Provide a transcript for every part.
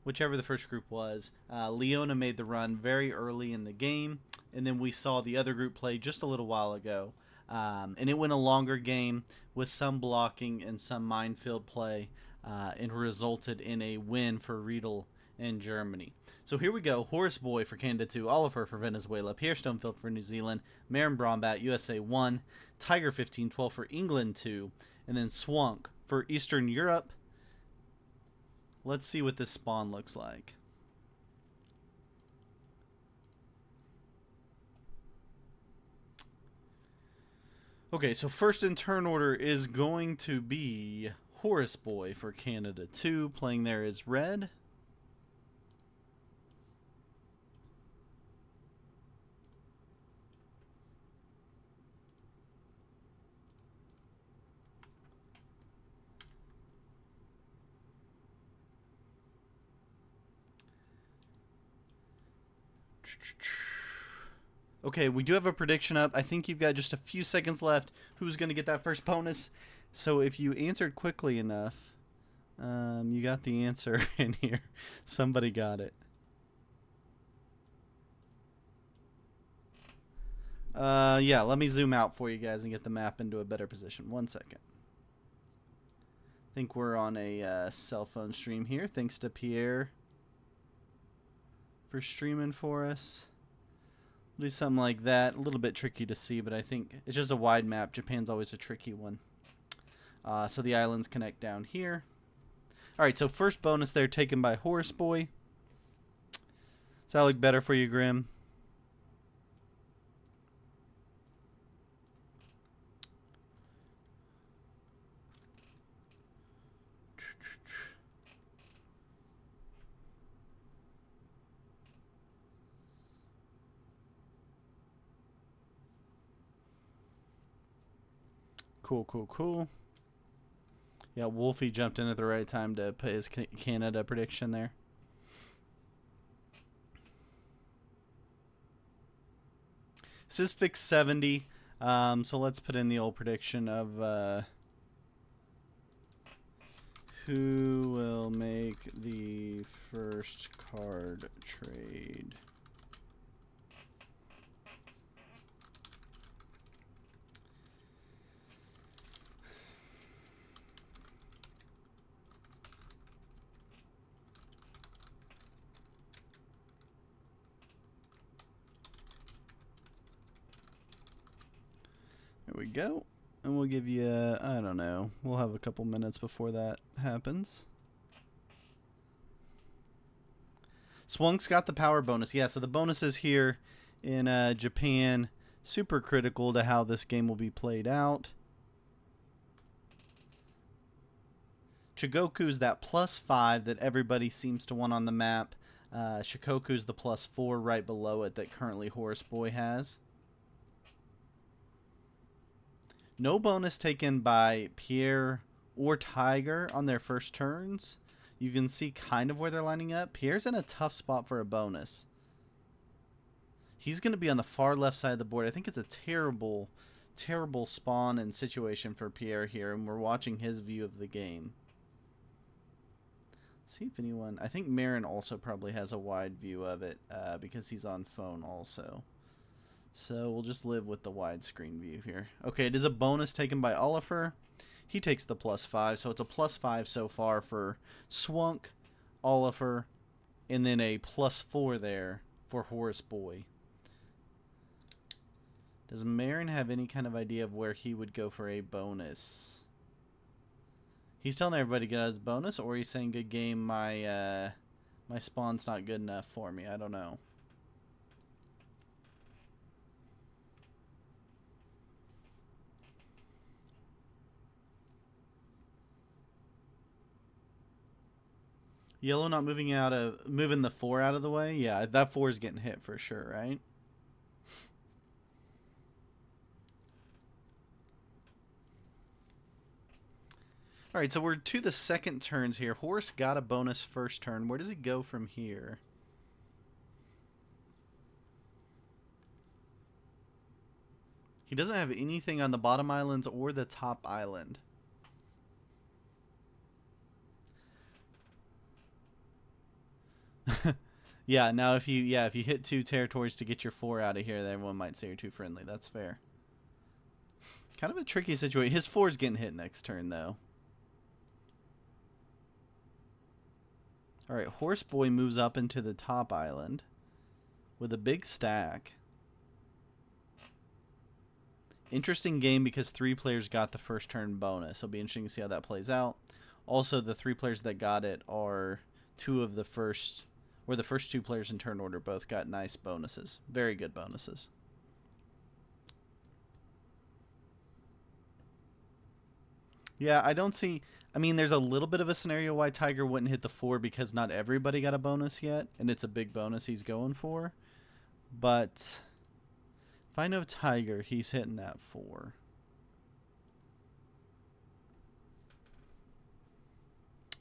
whichever the first group was. Leona made the run very early in the game, and then we saw the other group play just a little while ago. And it went a longer game with some blocking and some minefield play, and resulted in a win for Riedel in Germany. So here we go. Horace Boy for Canada 2, Oliver for Venezuela, Pierre Stonefield for New Zealand, Marin Brombat, USA 1, Tiger 1512 for England 2, and then Swank for Eastern Europe. Let's see what this spawn looks like. Okay, so first in turn order is going to be Horace Boy for Canada 2. Playing there is red. Okay, we do have a prediction up. I think you've got just a few seconds left. Who's going to get that first bonus? So if you answered quickly enough, you got the answer in here. Somebody got it. Yeah, let me zoom out for you guys and get the map into a better position. 1 second. I think we're on a cell phone stream here. Thanks to Pierre for streaming for us. We'll do something like that. A little bit tricky to see, but I think it's just a wide map. Japan's always a tricky one. So the islands connect down here. All right, so first bonus there taken by Horace Boy. Does that look better for you, Grim? Cool, cool, cool. Yeah, Wolfie jumped in at the right time to put his Canada prediction there. This is fixed 70, so let's put in the old prediction of who will make the first card trade. There we go. And we'll give you, I don't know, we'll have a couple minutes before that happens. Swank's got the power bonus. Yeah, so the bonuses here in Japan, super critical to how this game will be played out. Chigoku's that +5 that everybody seems to want on the map. Shikoku's the +4 right below it that currently Horace Boy has. No bonus taken by Pierre or Tiger on their first turns. You can see kind of where they're lining up. Pierre's in a tough spot for a bonus. He's going to be on the far left side of the board. I think it's a terrible, terrible spawn and situation for Pierre here, and we're watching his view of the game. See if anyone... I think Marin also probably has a wide view of it because he's on phone also. So we'll just live with the widescreen view here. Okay, it is a bonus taken by Oliver. He takes the +5, so it's a +5 so far for Swank, Oliver, and then a +4 there for Horace Boy. Does Marin have any kind of idea of where he would go for a bonus? He's telling everybody to get his bonus, or he's saying, good game, my spawn's not good enough for me. I don't know. Yellow not moving the 4 out of the way? Yeah, that 4 is getting hit for sure, right? All right, so we're to the second turns here. Horace got a bonus first turn. Where does he go from here? He doesn't have anything on the bottom islands or the top island. Yeah, now if you hit 2 territories to get your 4 out of here, then everyone might say you're too friendly. That's fair. Kind of a tricky situation. His 4's getting hit next turn, though. Alright, Horse Boy moves up into the top island with a big stack. Interesting game because 3 players got the first turn bonus. It'll be interesting to see how that plays out. Also, the 3 players that got it are the first 2 players in turn order both got nice bonuses. Very good bonuses. Yeah, I don't see... I mean, there's a little bit of a scenario why Tiger wouldn't hit the 4 because not everybody got a bonus yet, and it's a big bonus he's going for. But if I know Tiger, he's hitting that 4.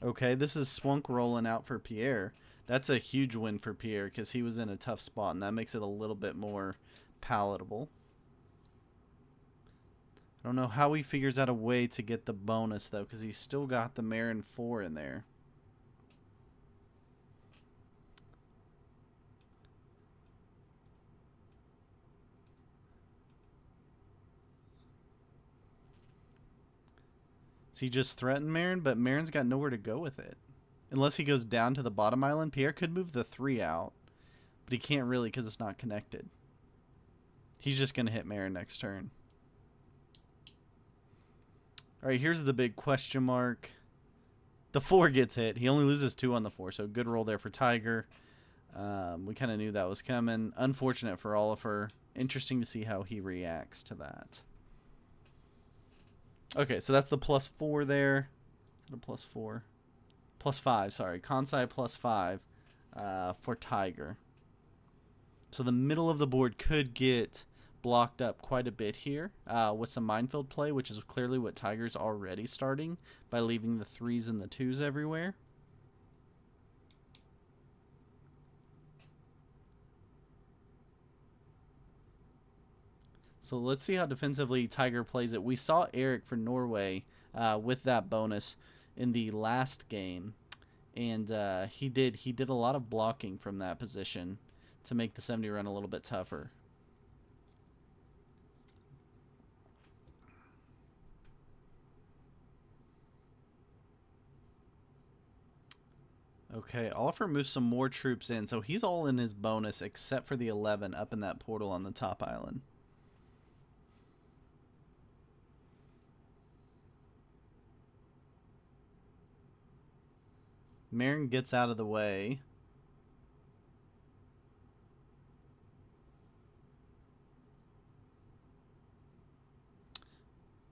Okay, this is Swunk rolling out for Pierre. That's a huge win for Pierre because he was in a tough spot, and that makes it a little bit more palatable. I don't know how he figures out a way to get the bonus, though, because he's still got the Marin 4 in there. So he just threatened Marin, but Marin's got nowhere to go with it. Unless he goes down to the bottom island. Pierre could move the 3 out, but he can't really because it's not connected. He's just going to hit Marin next turn. Alright, here's the big question mark. The 4 gets hit. He only loses 2 on the 4, so good roll there for Tiger. We kind of knew that was coming. Unfortunate for Oliver. Interesting to see how he reacts to that. Okay, so that's the +4 there. Is it a +4? +5, sorry. Kansai +5 for Tiger. So the middle of the board could get blocked up quite a bit here with some minefield play, which is clearly what Tiger's already starting by leaving the 3s and the 2s everywhere. So let's see how defensively Tiger plays it. We saw Eric for Norway with that bonus in the last game, and he did a lot of blocking from that position to make the 70 run a little bit tougher. Okay, Oliver moves some more troops in, so he's all in his bonus except for the 11 up in that portal on the top island. Marin gets out of the way.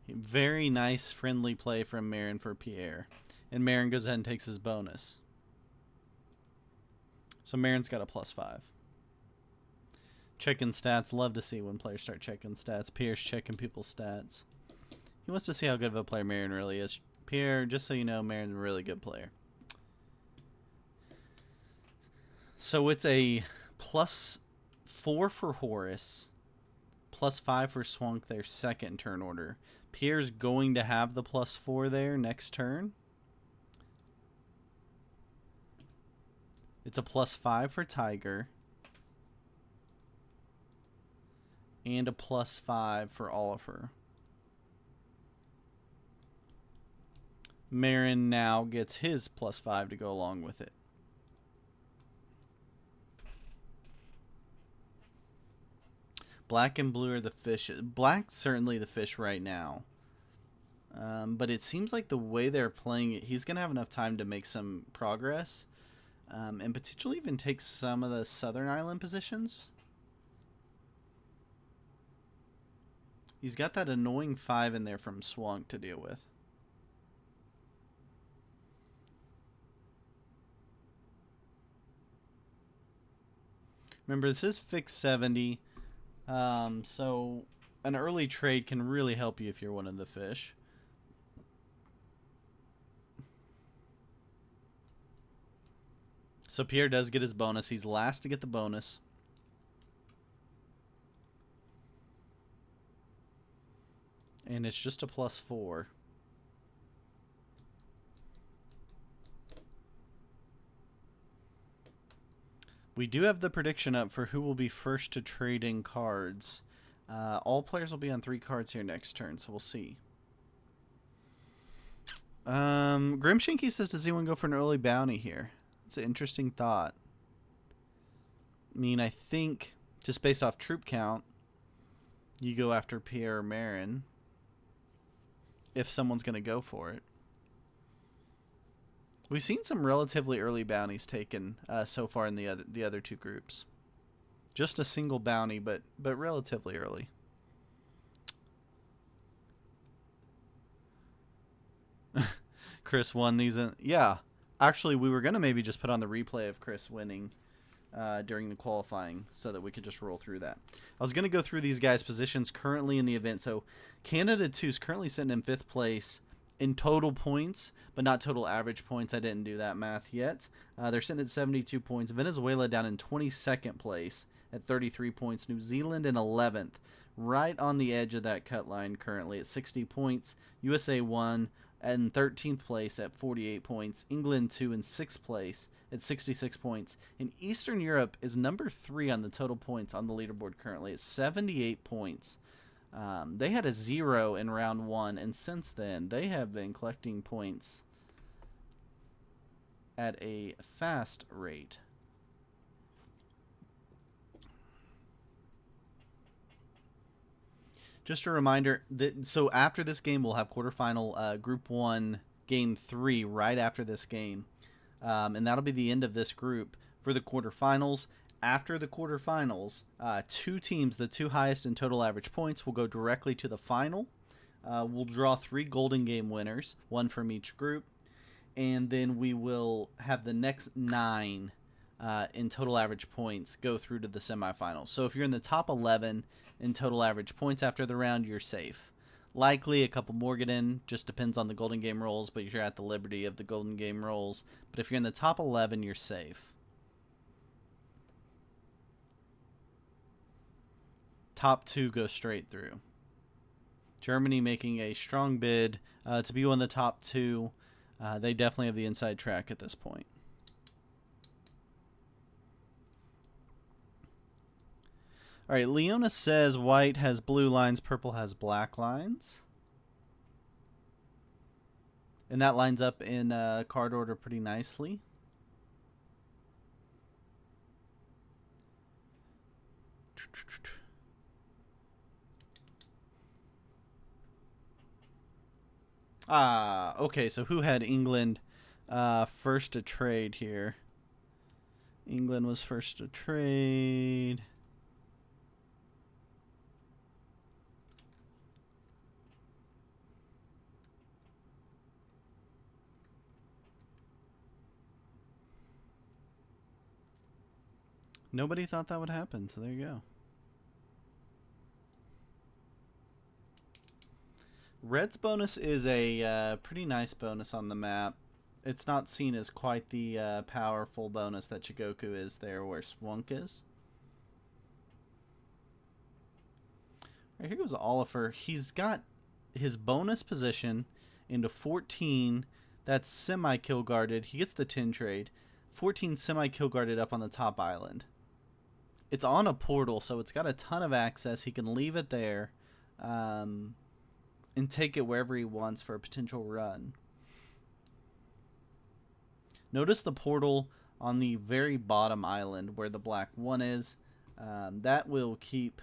Very nice friendly play from Marin for Pierre. And Marin goes ahead and takes his bonus. So Marin's got a +5. Checking stats. Love to see when players start checking stats. Pierre's checking people's stats. He wants to see how good of a player Marin really is. Pierre, just so you know, Marin's a really good player. So it's a +4 for Horus, +5 for Swank, their second turn order. Pierre's going to have the +4 there next turn. It's a +5 for Tiger. And a +5 for Oliver. Marin now gets his +5 to go along with it. Black and blue are the fish. Black's certainly the fish right now. But it seems like the way they're playing it, he's going to have enough time to make some progress. And potentially even take some of the southern island positions. He's got that annoying 5 in there from Swunk to deal with. Remember, this is fixed 70. So an early trade can really help you if you're one of the fish. So Pierre does get his bonus. He's last to get the bonus. And it's just a +4. We do have the prediction up for who will be first to trade in cards. All players will be on 3 cards here next turn, so we'll see. Grimshinky says, does anyone go for an early bounty here? It's an interesting thought. I mean, I think just based off troop count, you go after Pierre or Marin if someone's going to go for it. We've seen some relatively early bounties taken so far in the other 2 groups. Just a single bounty, but relatively early. Chris won these. Yeah, actually, we were gonna maybe just put on the replay of Chris winning during the qualifying so that we could just roll through that. I was gonna go through these guys' positions currently in the event. So Canada 2 is currently sitting in 5th place in total points, but not total average points. I didn't do that math yet. They're sitting at 72 points. Venezuela down in 22nd place at 33 points. New Zealand in 11th, right on the edge of that cut line currently at 60 points. USA 1 and 13th place at 48 points. England 2 in 6th place at 66 points. And Eastern Europe is number 3 on the total points on the leaderboard currently at 78 points. They had a 0 in round 1, and since then they have been collecting points at a fast rate. Just a reminder that so after this game we'll have quarterfinal Group 1 Game 3 right after this game, and that'll be the end of this group for the quarterfinals. After the quarterfinals, 2 teams, the 2 highest in total average points, will go directly to the final. We'll draw 3 Golden Game winners, 1 from each group, and then we will have the next 9 in total average points go through to the semifinals. So if you're in the top 11 in total average points after the round, you're safe. Likely a couple more get in, just depends on the Golden Game rolls, but you're at the liberty of the Golden Game rolls. But if you're in the top 11, you're safe. Top 2 go straight through. Germany making a strong bid to be one of the top 2. They definitely have the inside track at this point. All right, Leona says white has blue lines, purple has black lines. And that lines up in card order pretty nicely. Okay, so who had England first to trade here? England was first to trade. Nobody thought that would happen, so there you go. Red's bonus is a pretty nice bonus on the map. It's not seen as quite the powerful bonus that Chigoku is there where Swunk is. All right, here goes Oliver. He's got his bonus position into 14. That's semi-kill guarded. He gets the 10 trade. 14 semi-kill guarded up on the top island. It's on a portal, so it's got a ton of access. He can leave it there and take it wherever he wants for a potential run. Notice the portal on the very bottom island where the black 1 is. That will keep...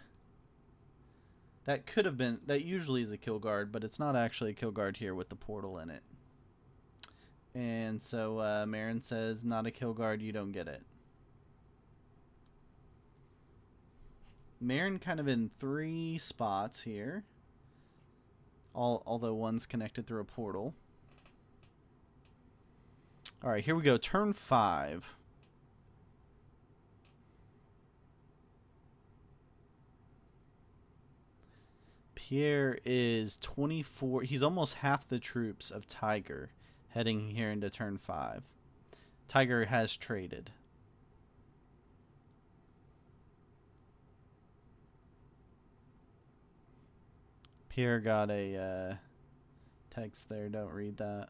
That could have been... That usually is a kill guard, but it's not actually a kill guard here with the portal in it. And so Marin says, not a kill guard, you don't get it. Marin kind of in 3 spots here. Although one's connected through a portal. Alright, here we go. Turn 5. Pierre is 24. He's almost half the troops of Tiger heading here into turn 5. Tiger has traded. Pierre got a text there. Don't read that.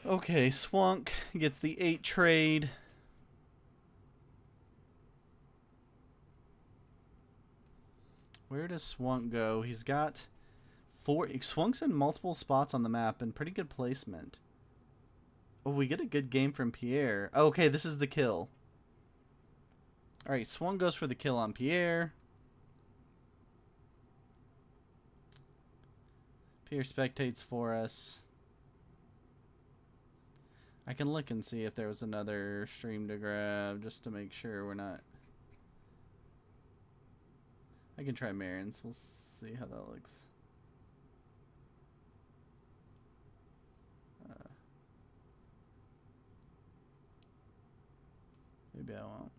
Okay, Swunk gets the 8 trade. Where does Swunk go? He's got 4. Swank's in multiple spots on the map and pretty good placement. Oh, we get a good game from Pierre. Okay, this is the kill. Alright, Swunk goes for the kill on Pierre. Pierre spectates for us. I can look and see if there was another stream to grab just to make sure we're not... I can try Marin's. We'll see how that looks. Maybe I won't.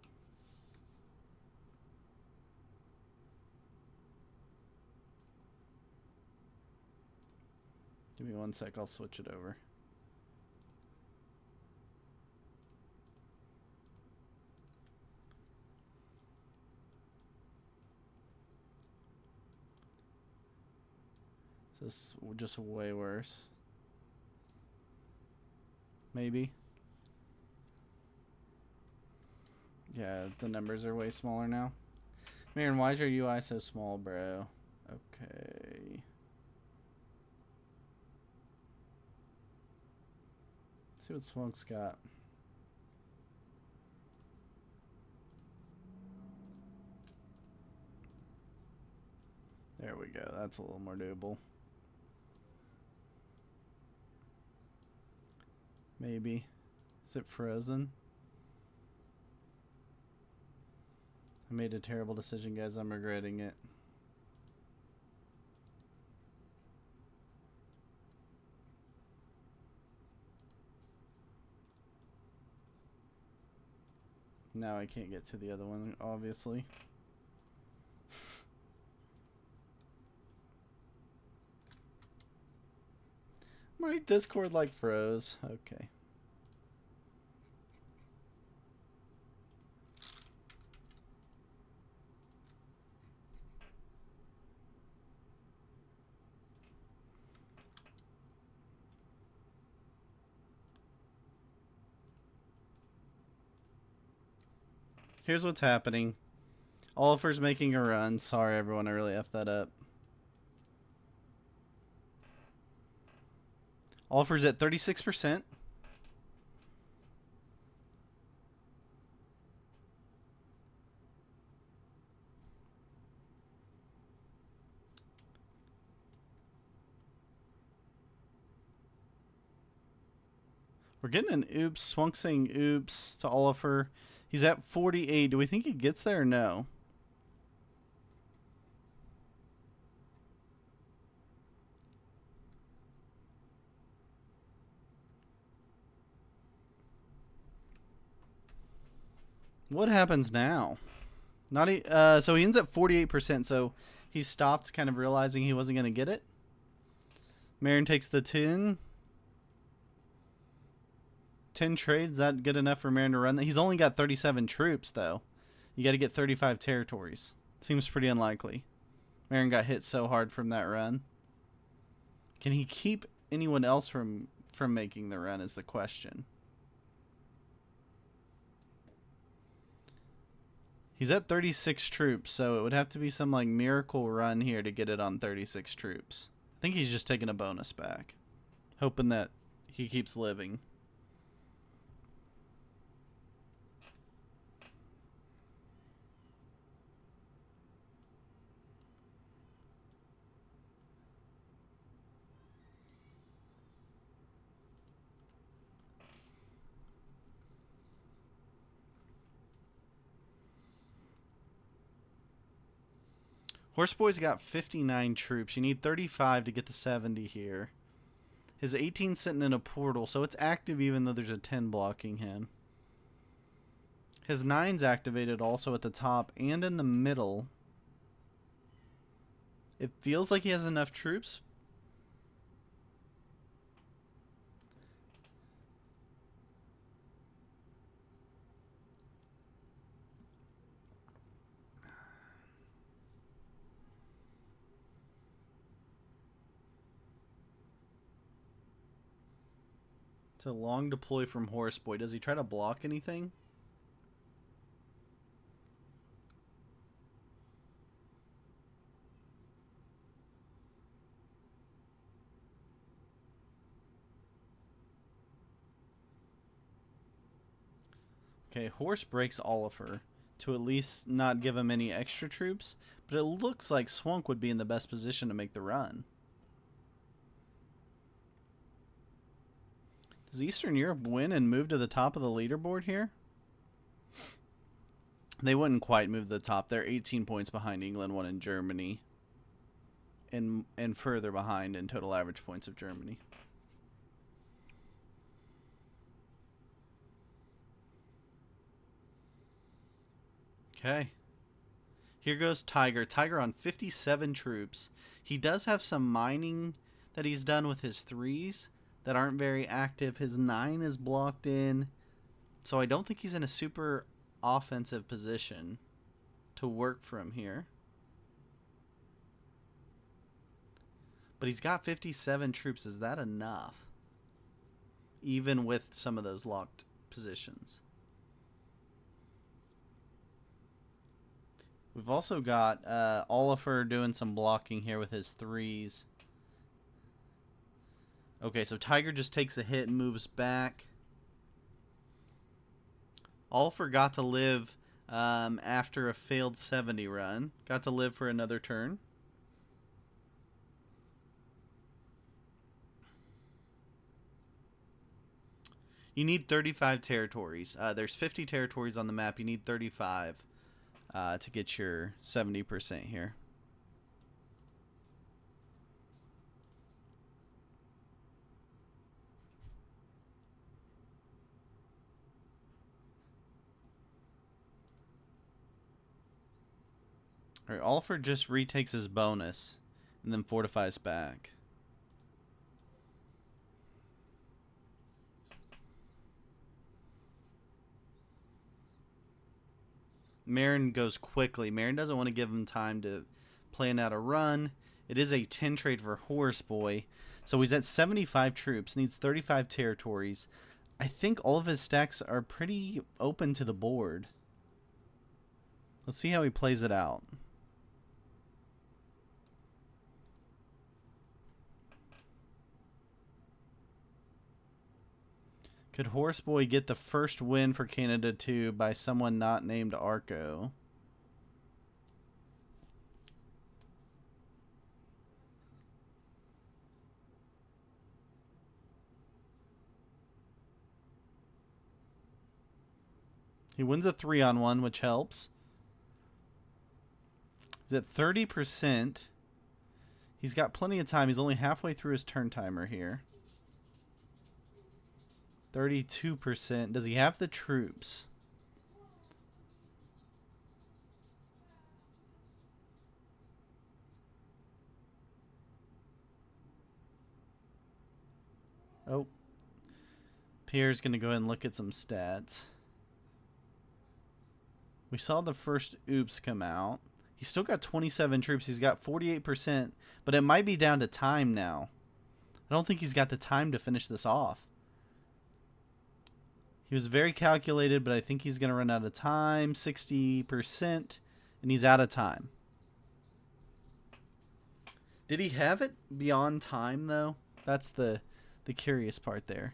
Give me 1 sec, I'll switch it over. This is just way worse. Maybe. Yeah, the numbers are way smaller now. Marin, why is your UI so small, bro? Okay. Let's see what Smoke's got. There we go. That's a little more doable. Maybe. Is it frozen? I made a terrible decision, guys. I'm regretting it. Now I can't get to the other one, obviously. My Discord like froze. Okay. Here's what's happening. Oliver's making a run. Sorry, everyone. I really effed that up. Oliver's at 36%. We're getting an oops. Swunk saying oops to Oliver. He's at 48. Do we think he gets there or no? What happens now? Not so he ends at 48%. So he stopped, kind of realizing he wasn't going to get it. Marin takes the 10. 10 trades. Is that good enough for Marin to run that? He's only got 37 troops, though. You got to get 35 territories. Seems pretty unlikely. Marin got hit so hard from that run. Can he keep anyone else from making the run is the question. He's at 36 troops, so it would have to be some like miracle run here to get it on 36 troops. I think he's just taking a bonus back, hoping that he keeps living. Horseboy's got 59 troops. You need 35 to get to 70 here. His 18's sitting in a portal, so it's active even though there's a 10 blocking him. His 9's activated also at the top and in the middle. It feels like he has enough troops. It's a long deploy from Horseboy. Does he try to block anything? Okay, Horse breaks Oliver to at least not give him any extra troops, but it looks like Swunk would be in the best position to make the run. Does Eastern Europe win and move to the top of the leaderboard here? They wouldn't quite move to the top. They're 18 points behind England, 1 in Germany, and further behind in total average points of Germany. Okay. Here goes Tiger. Tiger on 57 troops. He does have some mining that he's done with his 3s that aren't very active. His 9 is blocked in. So I don't think he's in a super offensive position to work from here. But he's got 57 troops. Is that enough? Even with some of those locked positions. We've also got Oliver doing some blocking here with his 3s. Okay, so Tiger just takes a hit and moves back. Oliver got to live after a failed 70 run. Got to live for another turn. You need 35 territories. There's 50 territories on the map. You need 35 to get your 70% here. All right, Oliver just retakes his bonus and then fortifies back. Marin goes quickly. Marin doesn't want to give him time to plan out a run. It is a 10 trade for Horseboy. So he's at 75 troops, needs 35 territories. I think all of his stacks are pretty open to the board. Let's see how he plays it out. Could Horseboy get the first win for Canada 2 by someone not named Arco? He wins a 3-on-1, which helps. He's at 30%. He's got plenty of time. He's only halfway through his turn timer here. 32%. Does he have the troops? Oh. Pierre's going to go ahead and look at some stats. We saw the first oops come out. He's still got 27 troops. He's got 48%, but it might be down to time now. I don't think he's got the time to finish this off. He was very calculated, but I think he's going to run out of time. 60%, and he's out of time. Did he have it beyond time, though? That's the curious part there.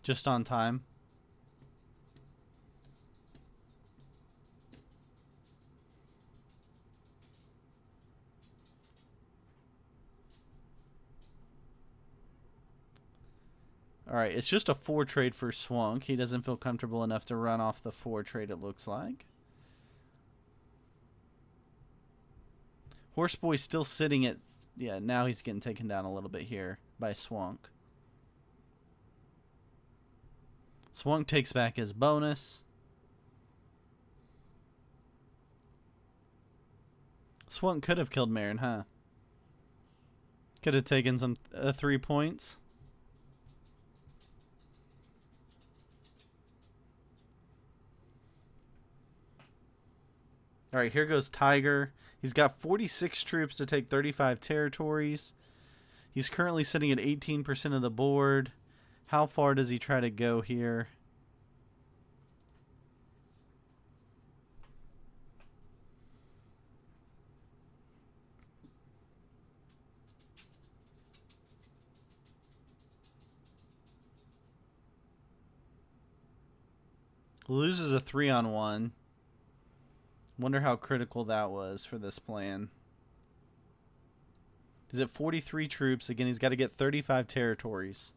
Just on time. Alright, it's just a 4 trade for Swunk. He doesn't feel comfortable enough to run off the 4 trade, it looks like. Horseboy's still sitting at... Yeah, now he's getting taken down a little bit here by Swunk. Swunk takes back his bonus. Swunk could have killed Marin, huh? Could have taken some 3 points. All right, here goes Tiger. He's got 46 troops to take 35 territories. He's currently sitting at 18% of the board. How far does he try to go here? Loses a 3-on-1. Wonder how critical that was for this plan. He's at 43 troops. Again, he's got to get 35 territories.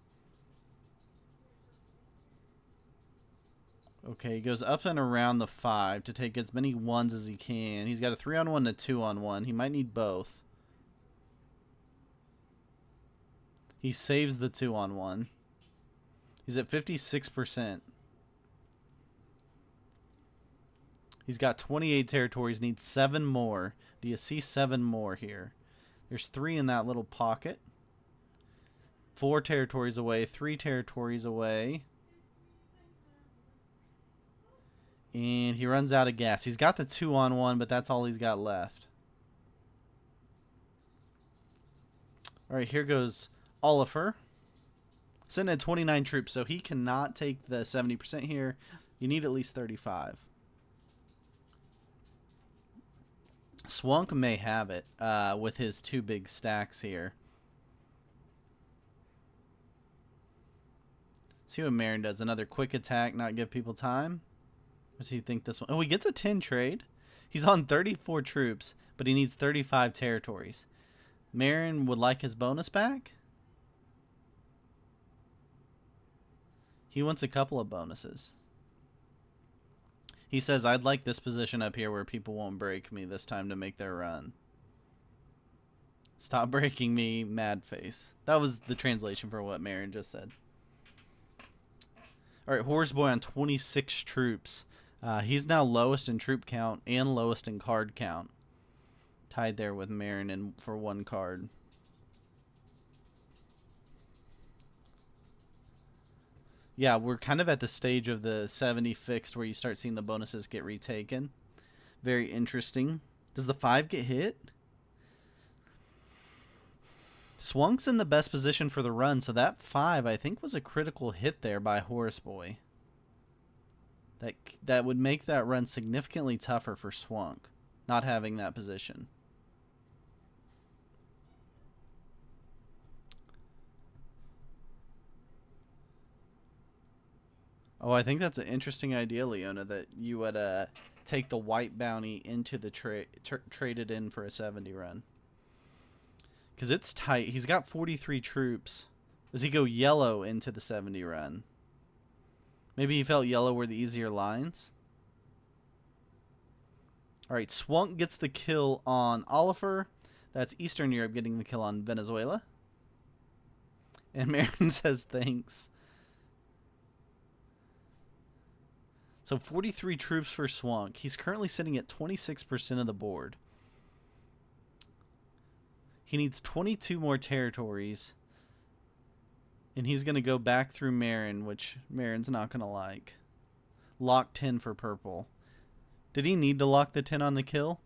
Okay, he goes up and around the 5 to take as many 1s as he can. He's got a 3-on-1 and a 2-on-1. He might need both. He saves the 2-on-1. He's at 56%. He's got 28 territories, needs 7 more. Do you see 7 more here? There's 3 in that little pocket. 4 territories away, 3 territories away. And he runs out of gas. He's got the 2-on-1, but that's all he's got left. All right, here goes Oliver. Sitting at 29 troops, so he cannot take the 70% here. You need at least 35. Swunk may have it with his 2 big stacks here. See what Marin does. Another quick attack, not give people time. What do you think this one? Oh, he gets a 10 trade. He's on 34 troops, but he needs 35 territories. Marin would like his bonus back. He wants a couple of bonuses. He says, I'd like this position up here where people won't break me this time to make their run. Stop breaking me, mad face. That was the translation for what Marin just said. All right, Horseboy on 26 troops. He's now lowest in troop count and lowest in card count. Tied there with Marin for 1 card. Yeah, we're kind of at the stage of the 70 fixed where you start seeing the bonuses get retaken. Very interesting. Does the 5 get hit? Swank's in the best position for the run, so that 5 I think was a critical hit there by Horseboy. That would make that run significantly tougher for Swank, not having that position. Oh, I think that's an interesting idea, Leona, that you would take the white bounty into the trade it in for a 70 run. Because it's tight. He's got 43 troops. Does he go yellow into the 70 run? Maybe he felt yellow were the easier lines. All right, Swunk gets the kill on Oliver. That's Eastern Europe getting the kill on Venezuela. And Marin says thanks. So 43 troops for Swunk. He's currently sitting at 26% of the board. He needs 22 more territories. And he's going to go back through Marin, which Marin's not going to like. Lock 10 for purple. Did he need to lock the 10 on the kill?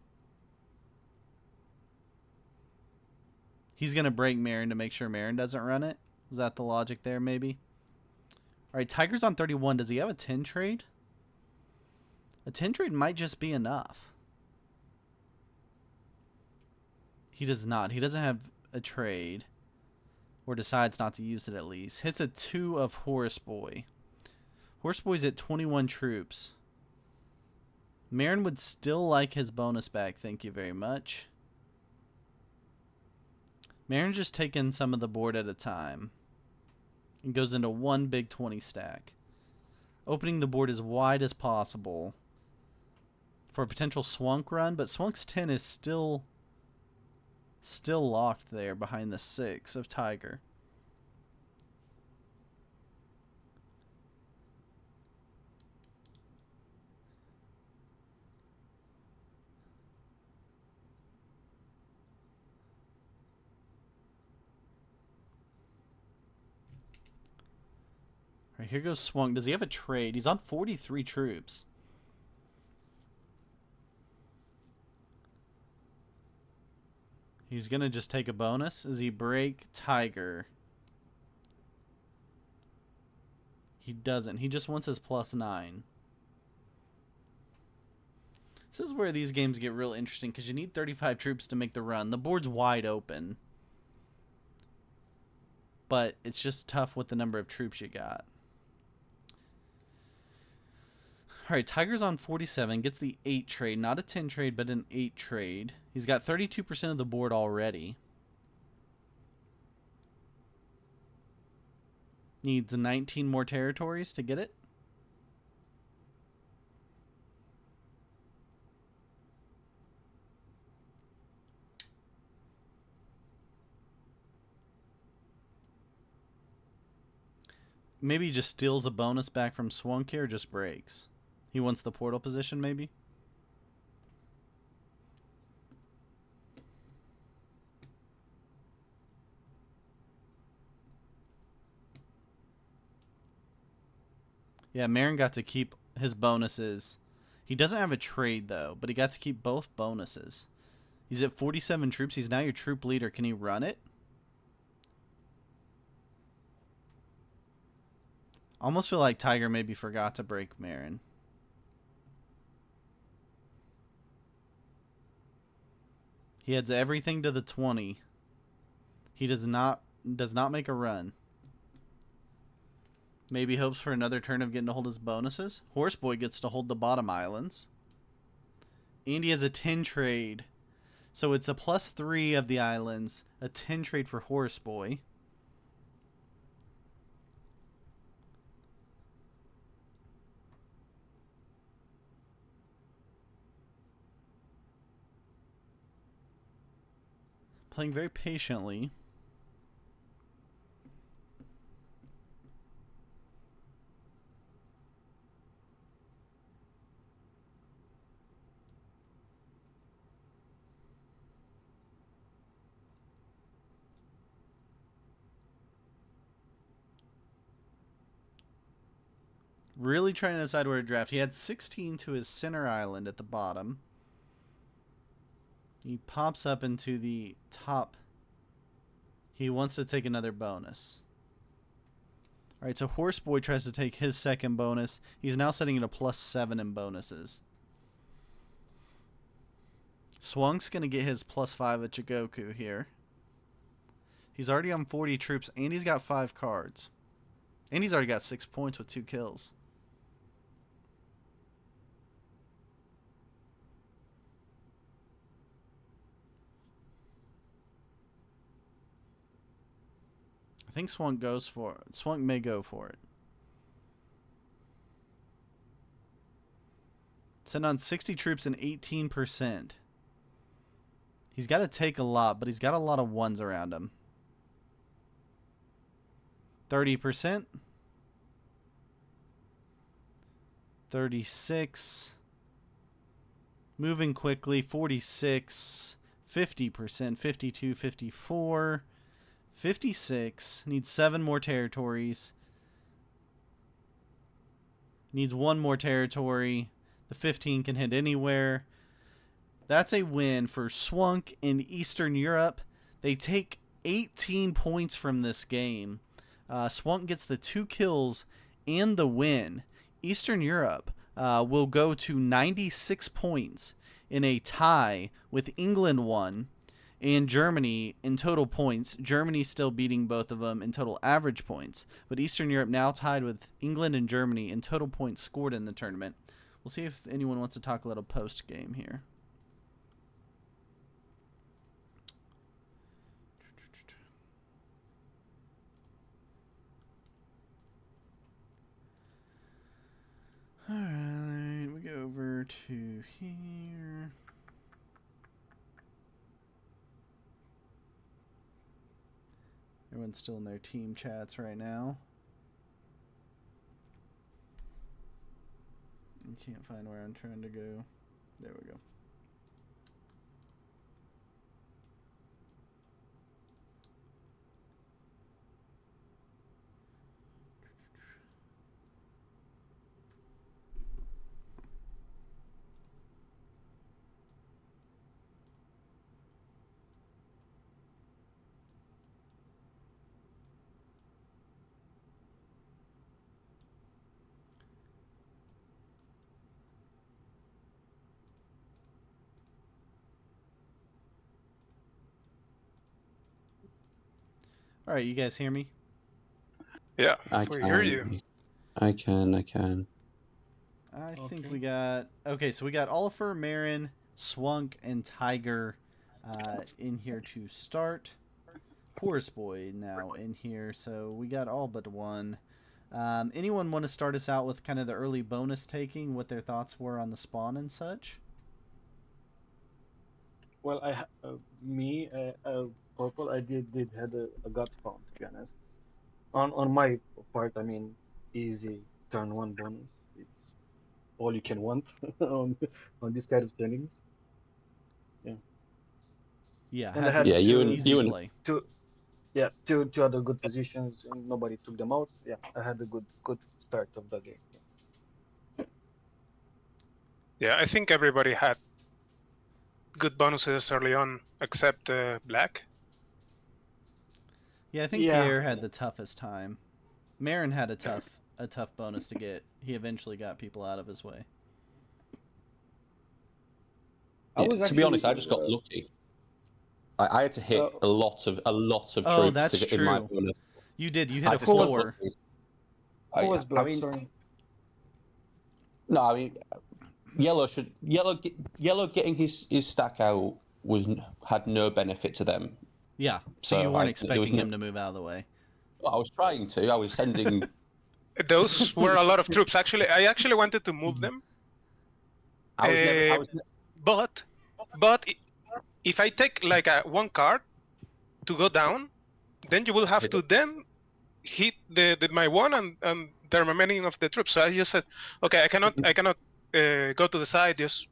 He's going to break Marin to make sure Marin doesn't run it. Is that the logic there, maybe? All right, Tiger's on 31. Does he have a 10 trade? A 10 trade might just be enough. He does not. He doesn't have a trade. Or decides not to use it at least. Hits a 2 of Horseboy. Horseboy's at 21 troops. Marin would still like his bonus back. Thank you very much. Marin's just taking some of the board at a time. And goes into one big 20 stack. Opening the board as wide as possible. For a potential Swunk run. But Swank's 10 is still locked there behind the 6 of Tiger. All right, here goes Swunk. Does he have a trade? He's on 43 troops. He's going to just take a bonus. Does he break Tiger? He doesn't. He just wants his +9. This is where these games get real interesting because you need 35 troops to make the run. The board's wide open. But it's just tough with the number of troops you got. Alright, Tiger's on 47. Gets the 8 trade. Not a 10 trade, but an 8 trade. He's got 32% of the board already. Needs 19 more territories to get it. Maybe he just steals a bonus back from Swunk here or just breaks. He wants the portal position, maybe? Yeah, Marin got to keep his bonuses. He doesn't have a trade, though, but he got to keep both bonuses. He's at 47 troops. He's now your troop leader. Can he run it? Almost feel like Tiger maybe forgot to break Marin. He adds everything to the 20. He does not make a run. Maybe hopes for another turn of getting to hold his bonuses. Horseboy gets to hold the bottom islands. And he has a 10 trade. So it's a +3 of the islands. A 10 trade for Horseboy. Playing very patiently. Really trying to decide where to draft. He had 16 to his center island at the bottom. He pops up into the top. He wants to take another bonus. Alright, so Horseboy tries to take his second bonus. He's now setting it a +7 in bonuses. Swank's going to get his +5 at Chigoku here. He's already on 40 troops, and he's got 5 cards. And he's already got 6 points with 2 kills. I think Swunk goes for it. Swunk may go for it. Send on 60 troops and 18%. He's got to take a lot, but he's got a lot of ones around him. 30%. 36. Moving quickly. 46. 50%. 52, 54. 56. Needs 7 more territories. Needs 1 more territory. The 15 can hit anywhere. That's a win for Swunk in Eastern Europe. They take 18 points from this game. Swunk gets the 2 kills and the win. Eastern Europe will go to 96 points in a tie with England 1 and Germany in total points. Germany still beating both of them in total average points. But Eastern Europe now tied with England and Germany in total points scored in the tournament. We'll see if anyone wants to talk a little post-game here. Alright, we go over to here. Everyone's still in their team chats right now. I can't find where I'm trying to go. There we go. All right, you guys hear me? Yeah, I we hear you. can. I can. I think we got okay. So we got Oliver, Marin, Swunk, and Tiger in here to start. Poorest Boy now in here, so we got all but one. Anyone want to start us out with kind of the early bonus taking, what their thoughts were on the spawn and such? Well, purple. I did had a gut spawn, to be honest. On my part, I mean, easy turn one bonus. It's all you can want on this kind of settings. Yeah, Yeah, and I had to had Yeah, you and easy you and play. two other good positions, and nobody took them out. Yeah, I had a good start of the game. Yeah, I think everybody had good bonuses early on, except Black. Yeah, I think Yeah, Pierre had the toughest time. Marin had a tough bonus to get. He eventually got people out of his way. I was to be honest, I actually just got lucky. I had to hit a lot of Oh, troops that's to get in my true. bonus. You did. You hit I a just got 4. lucky. who was I Black? mean, Sorry. no, I mean, yellow getting his stack out had no benefit to them. Yeah, so you weren't expecting him to move out of the way. Well, I was trying to. I was sending. Those were a lot of troops. Actually, I actually wanted to move them. But if I take like one card to go down, then you will have to then hit my one and the remaining of the troops. So I just said, okay, I cannot go to the side. Just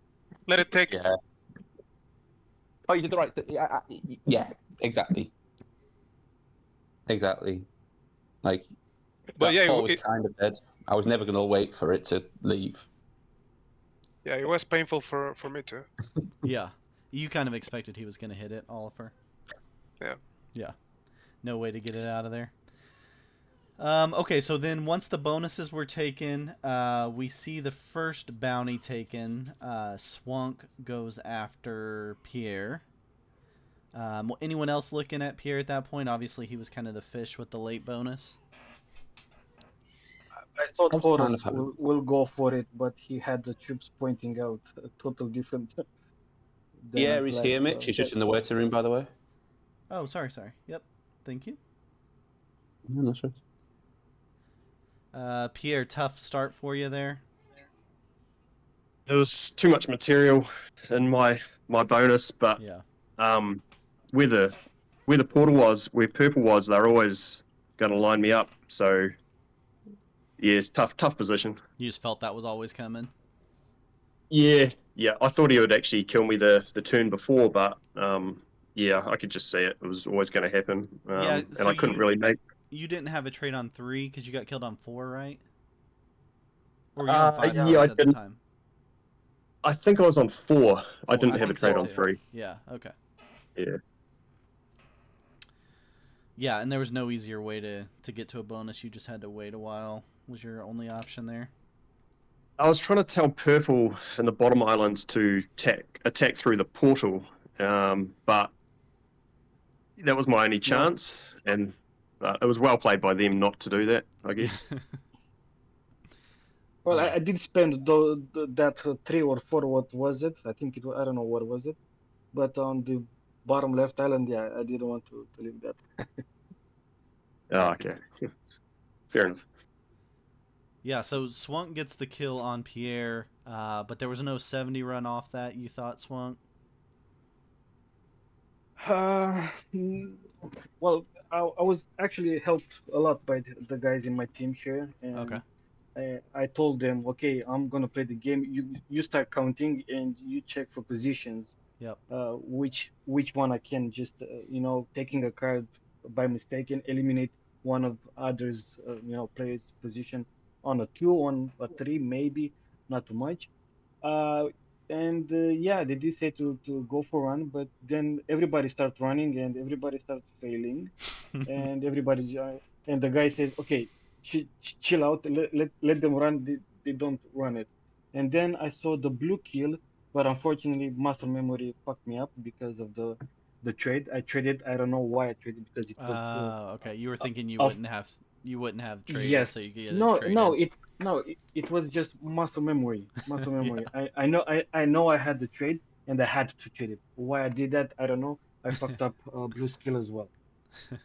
let it take. Yeah. Oh, you did the right thing. Yeah, exactly. Like, but that thought was kind of dead. I was never going to wait for it to leave. Yeah, it was painful for me too. Yeah, you kind of expected he was going to hit it, Oliver. Yeah. No way to get it out of there. Okay, so then once the bonuses were taken, we see the first bounty taken. Swunk goes after Pierre. Anyone else looking at Pierre at that point? Obviously, he was kind of the fish with the late bonus. I thought Forrest will go for it, but he had the troops pointing out a total different. Yeah, he's here, Mitch. He's just in the waiting room, by the way. Oh, sorry. Yep. Thank you. No, that's right. Pierre, tough start for you there. There was too much material in my bonus, but yeah. Where the portal was, where purple was, they're always going to line me up. So yeah, it's tough position. You just felt that was always coming. Yeah. I thought he would actually kill me the turn before, but yeah, I could just see it. It was always going to happen. Yeah, so and I couldn't really make. You didn't have a trade on 3 because you got killed on 4, right? Or were you on 5 yeah, I at the time? I think I was on 4. I didn't have a trade on 3. Yeah. Okay. Yeah. Yeah, and there was no easier way to get to a bonus. You just had to wait a while. Was your only option there? I was trying to tell purple in the bottom islands to attack through the portal, but that was my only chance, and it was well played by them not to do that, I guess. Well, I did spend that 3 or 4. What was it? I think I don't know what was it, but on the bottom left island, yeah, I didn't want to leave that. Oh, okay. Fair enough. Yeah, so Swunk gets the kill on Pierre, but there was no 70 run off that, you thought, Swunk? Well, I was actually helped a lot by the guys in my team here, and okay. I told them, okay, I'm gonna play the game. You start counting and you check for positions. Yep. Which one I can just taking a card by mistake and eliminate one of others players position on a 2, on a 3, maybe not too much. And yeah, they did say to go for run, but then everybody start running and everybody start failing, and everybody and the guy says, okay, chill out, let them run. They don't run it. And then I saw the blue kill, but unfortunately muscle memory fucked me up because of the the trade. I traded. I don't know why I traded because it was. Okay. You were thinking Of you wouldn't have traded, Yes. so you could get it No, traded. it was just muscle memory. Muscle memory. Yeah. I know I had the trade and I had to trade it. Why I did that, I don't know. I fucked up blue skill as well.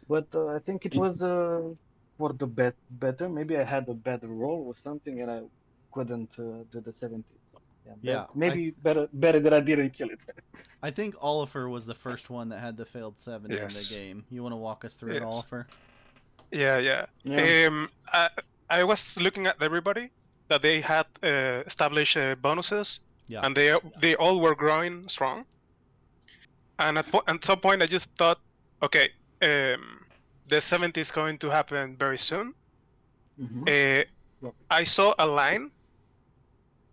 But I think it was for the better. Maybe I had a better roll or something and I couldn't do the 70. So, yeah, Yeah. maybe better that I didn't kill it. I think Oliver was the first one that had the failed 70 in the Yes. game. You want to walk us through it, Yes. Oliver? Yeah. Yeah. I was looking at everybody that they had established bonuses, Yeah. and they all were growing strong. And at some point, I just thought, okay, the 70 is going to happen very soon. Mhm. Yep. I saw a line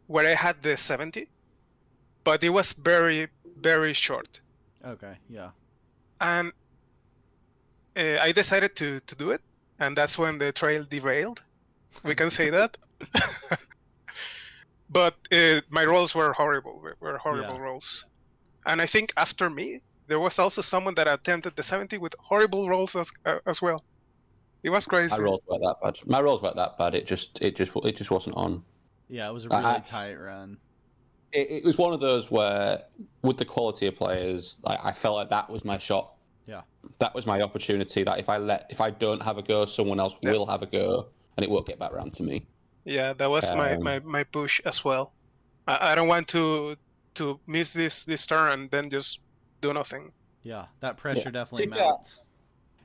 where I had the 70, but it was very, very short. Okay. Yeah. And I decided to do it, and that's when the trail derailed. We can say that. But my rolls were horrible. Were horrible Yeah. rolls. And I think after me, there was also someone that attempted the 70 with horrible rolls as well. It was My crazy. rolls weren't that bad. My rolls weren't that bad. It just wasn't on. Yeah. It was a really tight run. It was one of those where, with the quality of players, I felt like that was my shot. Yeah. That was my opportunity. That if I don't have a go, someone else will have a go, and it won't get back around to me. Yeah, that was my push as well. I don't want to miss this turn and then just do nothing. Yeah. That pressure definitely To be fair, mounts.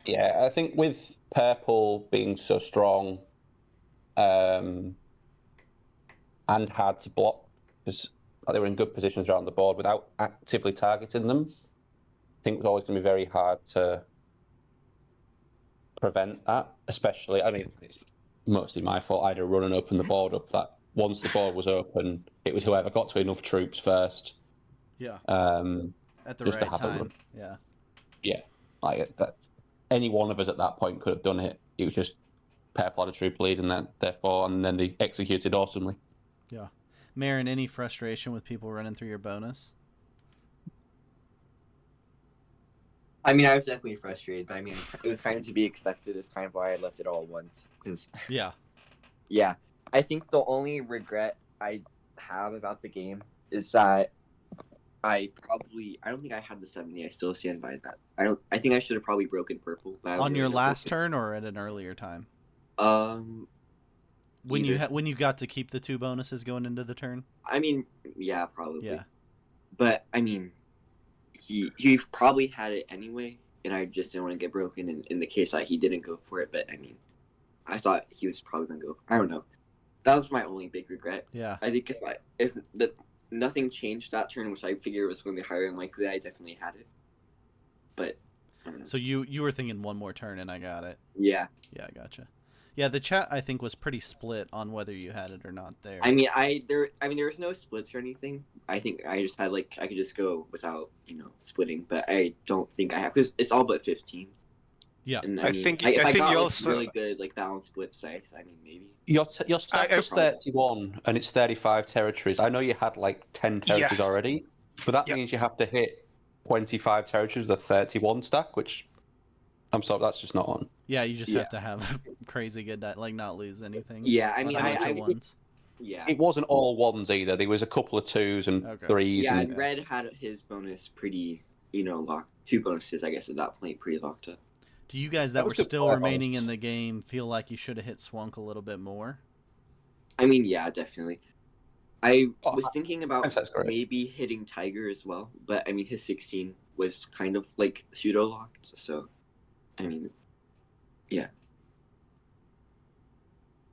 Yeah, I think with purple being so strong, and hard to block because they were in good positions around the board without actively targeting them, I think it was always going to be very hard to prevent that. Especially, I mean, it's mostly my fault. I'd have run and opened the board up. That once the board was open, it was whoever got to enough troops first. Yeah. At the just to right have a time. run. Yeah. Yeah, like that. Any one of us at that point could have done it. It was just purple had a troop lead, and then they executed awesomely. Yeah. Marin, any frustration with people running through your bonus? I mean, I was definitely frustrated, but I mean, it was kind of to be expected. It's kind of why I left it all at once. Because, Yeah. yeah, I think the only regret I have about the game is that I don't think I had the 70. I still stand by that. I think I should have probably broken purple. But On your last turn or at an earlier time? When you got to keep the 2 bonuses going into the turn? I mean, yeah, probably. Yeah. But I mean, he probably had it anyway, and I just didn't want to get broken in the case that he didn't go for it. But I mean, I thought he was probably gonna go. I don't know. That was my only big regret. Yeah. I think if nothing changed that turn, which I figured was going to be higher than likely, I definitely had it. But I don't know. So you were thinking one more turn and I got it. Yeah. Yeah, I gotcha. Yeah, the chat I think was pretty split on whether you had it or not there. I mean, there was no splits or anything. I think I just had I could just go without splitting, but I don't think I have because it's all but 15. Yeah, and I think if I got you also really good balanced split size. I mean, maybe Your stack was 31, and it's 35 territories. I know you had 10 territories already, but that means you have to hit 25 territories with a 31 stack, which I'm sorry, that's just not on. Yeah, you just have to have crazy good not lose anything. Yeah, I mean, ones. Yeah. It wasn't all ones either. There was a couple of 2s and 3s. Yeah, and Red had his bonus pretty, locked. 2 bonuses, I guess, at that point, pretty locked up. Do you guys that were still remaining in the game feel like you should have hit Swunk a little bit more? I mean, yeah, definitely. I was thinking about maybe hitting Tiger as well, but I mean, his 16 was kind of pseudo locked, so I mean, yeah.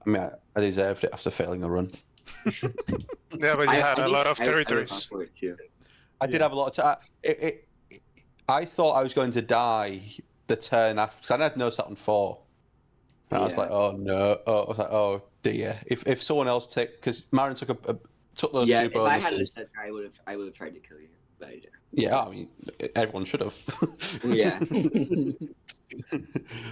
I mean, I deserved it after failing a run. Yeah, but you had a lot of territories. I did have a lot of I thought I was going to die the turn after, because I had no Saturn 4. And I was like, oh no. I was like, oh dear. If someone else because Marin took those 2 bonuses. If I had a set, I would have tried to kill you. But yeah, I mean, everyone should have. Yeah.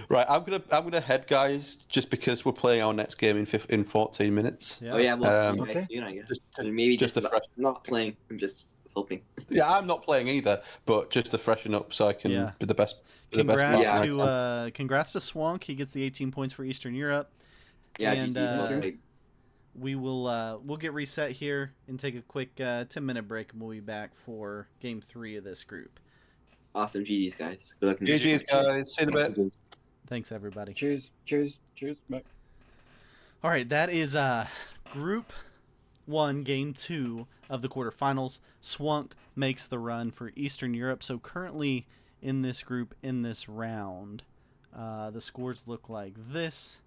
Right, I'm gonna head, guys, just because we're playing our next game in 14 minutes. Yeah. Oh yeah, we'll see you guys soon, I guess. Maybe just a fresh. not playing, I'm just hoping. Yeah, I'm not playing either, but just to freshen up so I can Yeah. be the best. Congrats Yeah. to Swank. He gets the 18 points for Eastern Europe. Yeah, And, GG's. Well played. We will we'll get reset here and take a quick 10-minute break, and we'll be back for game 3 of this group. Awesome. GG's, guys. Good luck in the next GG's, match. guys. See you in a bit. Thanks, everybody. Cheers. Bye. All right, that is Group 1, Game 2 of the quarterfinals. Swunk makes the run for Eastern Europe. So currently in this group, in this round, the scores look like this.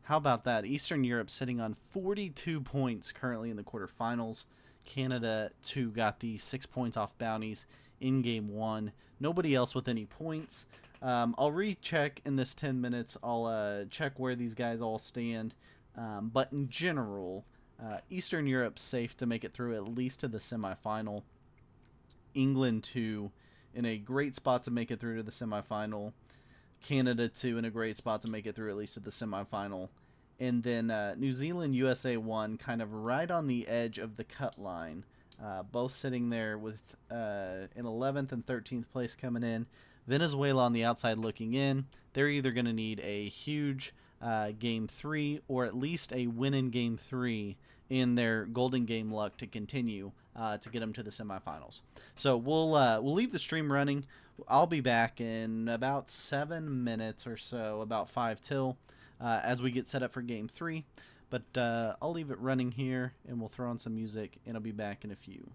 How about that? Eastern Europe sitting on 42 points currently in the quarterfinals. Canada, too, got the 6 points off bounties in Game 1. Nobody else with any points. I'll recheck in this 10 minutes. I'll check where these guys all stand. But in general, Eastern Europe's safe to make it through at least to the semifinal. England, too, in a great spot to make it through to the semifinal. Canada, too, in a great spot to make it through at least to the semifinal. And then New Zealand, USA 1, kind of right on the edge of the cut line. Both sitting there with an 11th and 13th place coming in. Venezuela on the outside looking in. They're either going to need a huge Game 3 or at least a win in Game 3 in their Golden Game luck to continue to get them to the semifinals. So we'll leave the stream running. I'll be back in about 7 minutes or so, about 5 till, as we get set up for Game 3. But I'll leave it running here, and we'll throw on some music, and I'll be back in a few.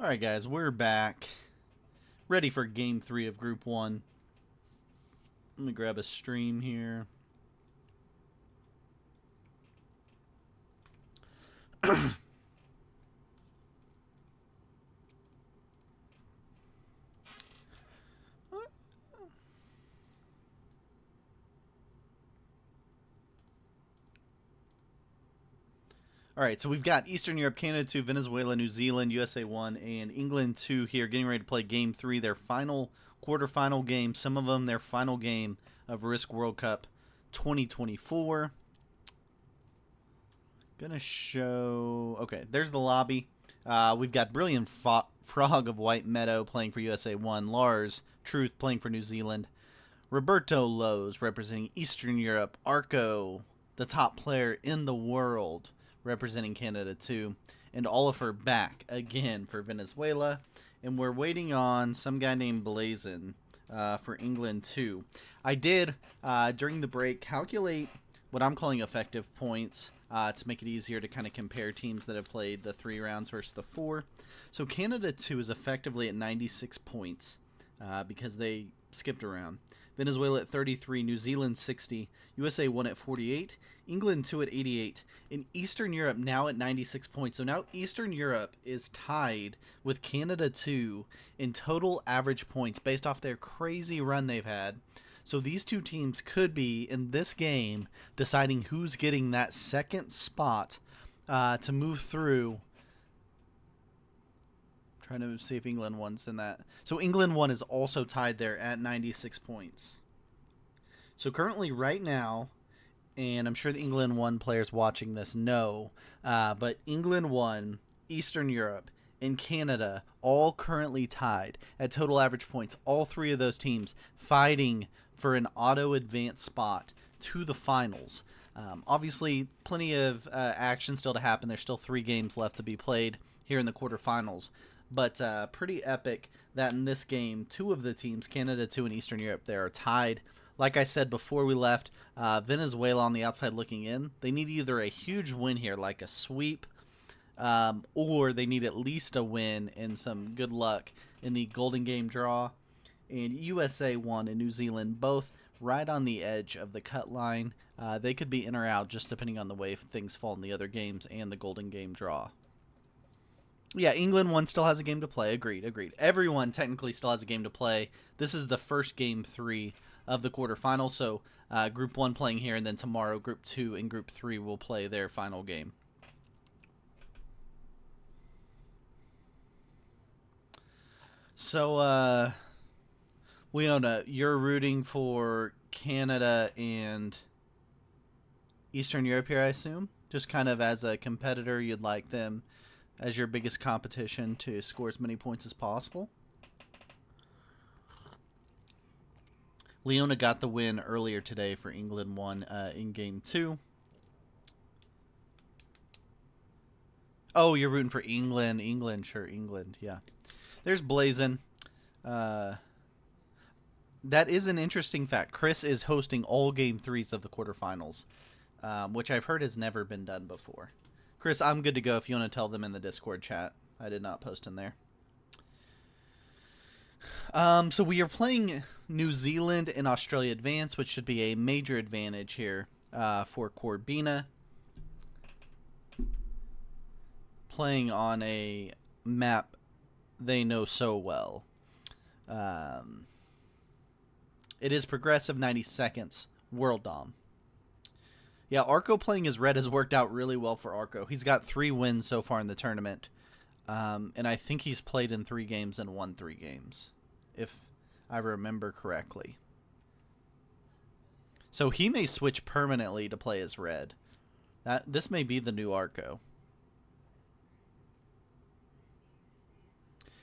All right, guys, we're back. Ready for Game 3 of Group 1. Let me grab a stream here. All right, so we've got Eastern Europe, Canada 2, Venezuela, New Zealand, USA 1, and England 2 here, getting ready to play Game 3, their final quarterfinal game. Some of them their final game of Risk World Cup 2024. Gonna show... Okay, there's the lobby. We've got Brilliant Frog of White Meadow playing for USA 1, Lars Truth playing for New Zealand, Roberto Lowe's representing Eastern Europe, Arco, the top player in the world, representing Canada 2, and Oliver back again for Venezuela. And we're waiting on some guy named Blazin for England 2. I did, during the break, calculate what I'm calling effective points to make it easier to kind of compare teams that have played the 3 rounds versus the 4. So Canada 2 is effectively at 96 points because they skipped around. Venezuela at 33, New Zealand 60, USA 1 at 48, England 2 at 88, and Eastern Europe now at 96 points. So now Eastern Europe is tied with Canada 2 in total average points based off their crazy run they've had. So these two teams could be, in this game, deciding who's getting that second spot to move through. Trying to see if England 1's in that. So England 1 is also tied there at 96 points. So currently, right now, and I'm sure the England 1 players watching this know, but England 1, Eastern Europe, and Canada all currently tied at total average points. All 3 of those teams fighting for an auto advance spot to the finals. Obviously, plenty of action still to happen. There's still 3 games left to be played here in the quarterfinals. But pretty epic that in this game, 2 of the teams, Canada 2 and Eastern Europe, they are tied. Like I said before we left, Venezuela on the outside looking in. They need either a huge win here, like a sweep, or they need at least a win and some good luck in the Golden Game draw. And USA 1 and New Zealand both right on the edge of the cut line. They could be in or out just depending on the way things fall in the other games and the Golden Game draw. Yeah, England 1 still has a game to play. Agreed. Everyone technically still has a game to play. This is the first Game 3 of the quarterfinals. So Group 1 playing here, and then tomorrow Group 2 and Group 3 will play their final game. So, Leona, you're rooting for Canada and Eastern Europe here, I assume? Just kind of as a competitor, you'd like them as your biggest competition to score as many points as possible. Leona got the win earlier today for England 1 in Game 2. Oh, you're rooting for England. Sure, England, yeah. There's Blazin. That is an interesting fact. Chris is hosting all Game 3s of the quarterfinals, which I've heard has never been done before. Chris, I'm good to go if you want to tell them in the Discord chat. I did not post in there. So we are playing New Zealand and Australia Advance, which should be a major advantage here for Corbina. Playing on a map they know so well. It is progressive 90 seconds. World Dom. Yeah, Arco playing as red has worked out really well for Arco. He's got 3 wins so far in the tournament. And I think he's played in 3 games and won 3 games, if I remember correctly. So he may switch permanently to play as red. This may be the new Arco.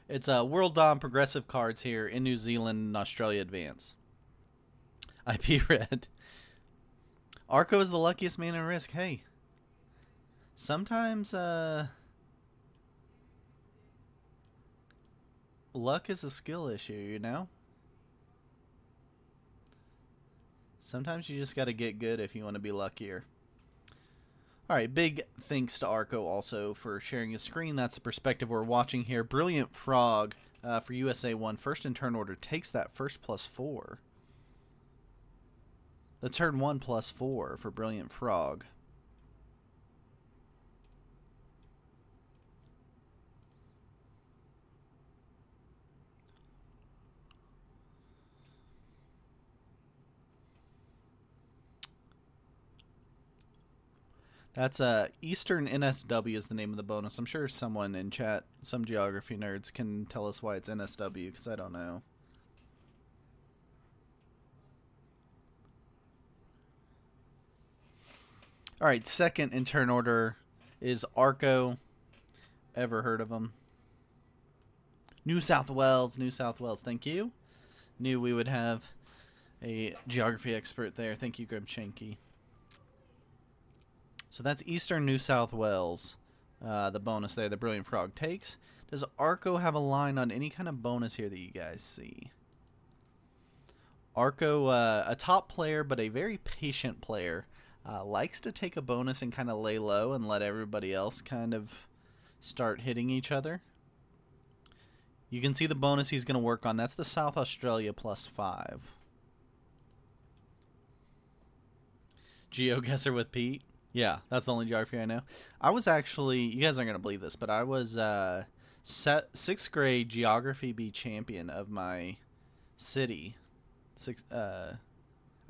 It's World Dom progressive cards here in New Zealand and Australia Advance. IP red. Arco is the luckiest man in Risk. Hey, sometimes luck is a skill issue, you know? Sometimes you just got to get good if you want to be luckier. All right, big thanks to Arco also for sharing his screen. That's the perspective we're watching here. Brilliant Frog for USA 1. First in turn order takes that first +4. The turn 1 +4 for Brilliant Frog. That's Eastern NSW is the name of the bonus. I'm sure someone in chat, some geography nerds, can tell us why it's NSW, because I don't know. All right, second in turn order is Arco. Ever heard of them? New South Wales, New South Wales. Thank you. Knew we would have a geography expert there. Thank you, Grimshanky. So that's Eastern New South Wales, the bonus there, the Brilliant Frog takes. Does Arco have a line on any kind of bonus here that you guys see? Arco, a top player, but a very patient player, likes to take a bonus and kind of lay low and let everybody else kind of start hitting each other. You can see the bonus he's going to work on. That's the South Australia +5. GeoGuessr with Pete. Yeah, that's the only geography I know. I was actually, you guys aren't going to believe this, but I was 6th grade Geography B champion of my city. I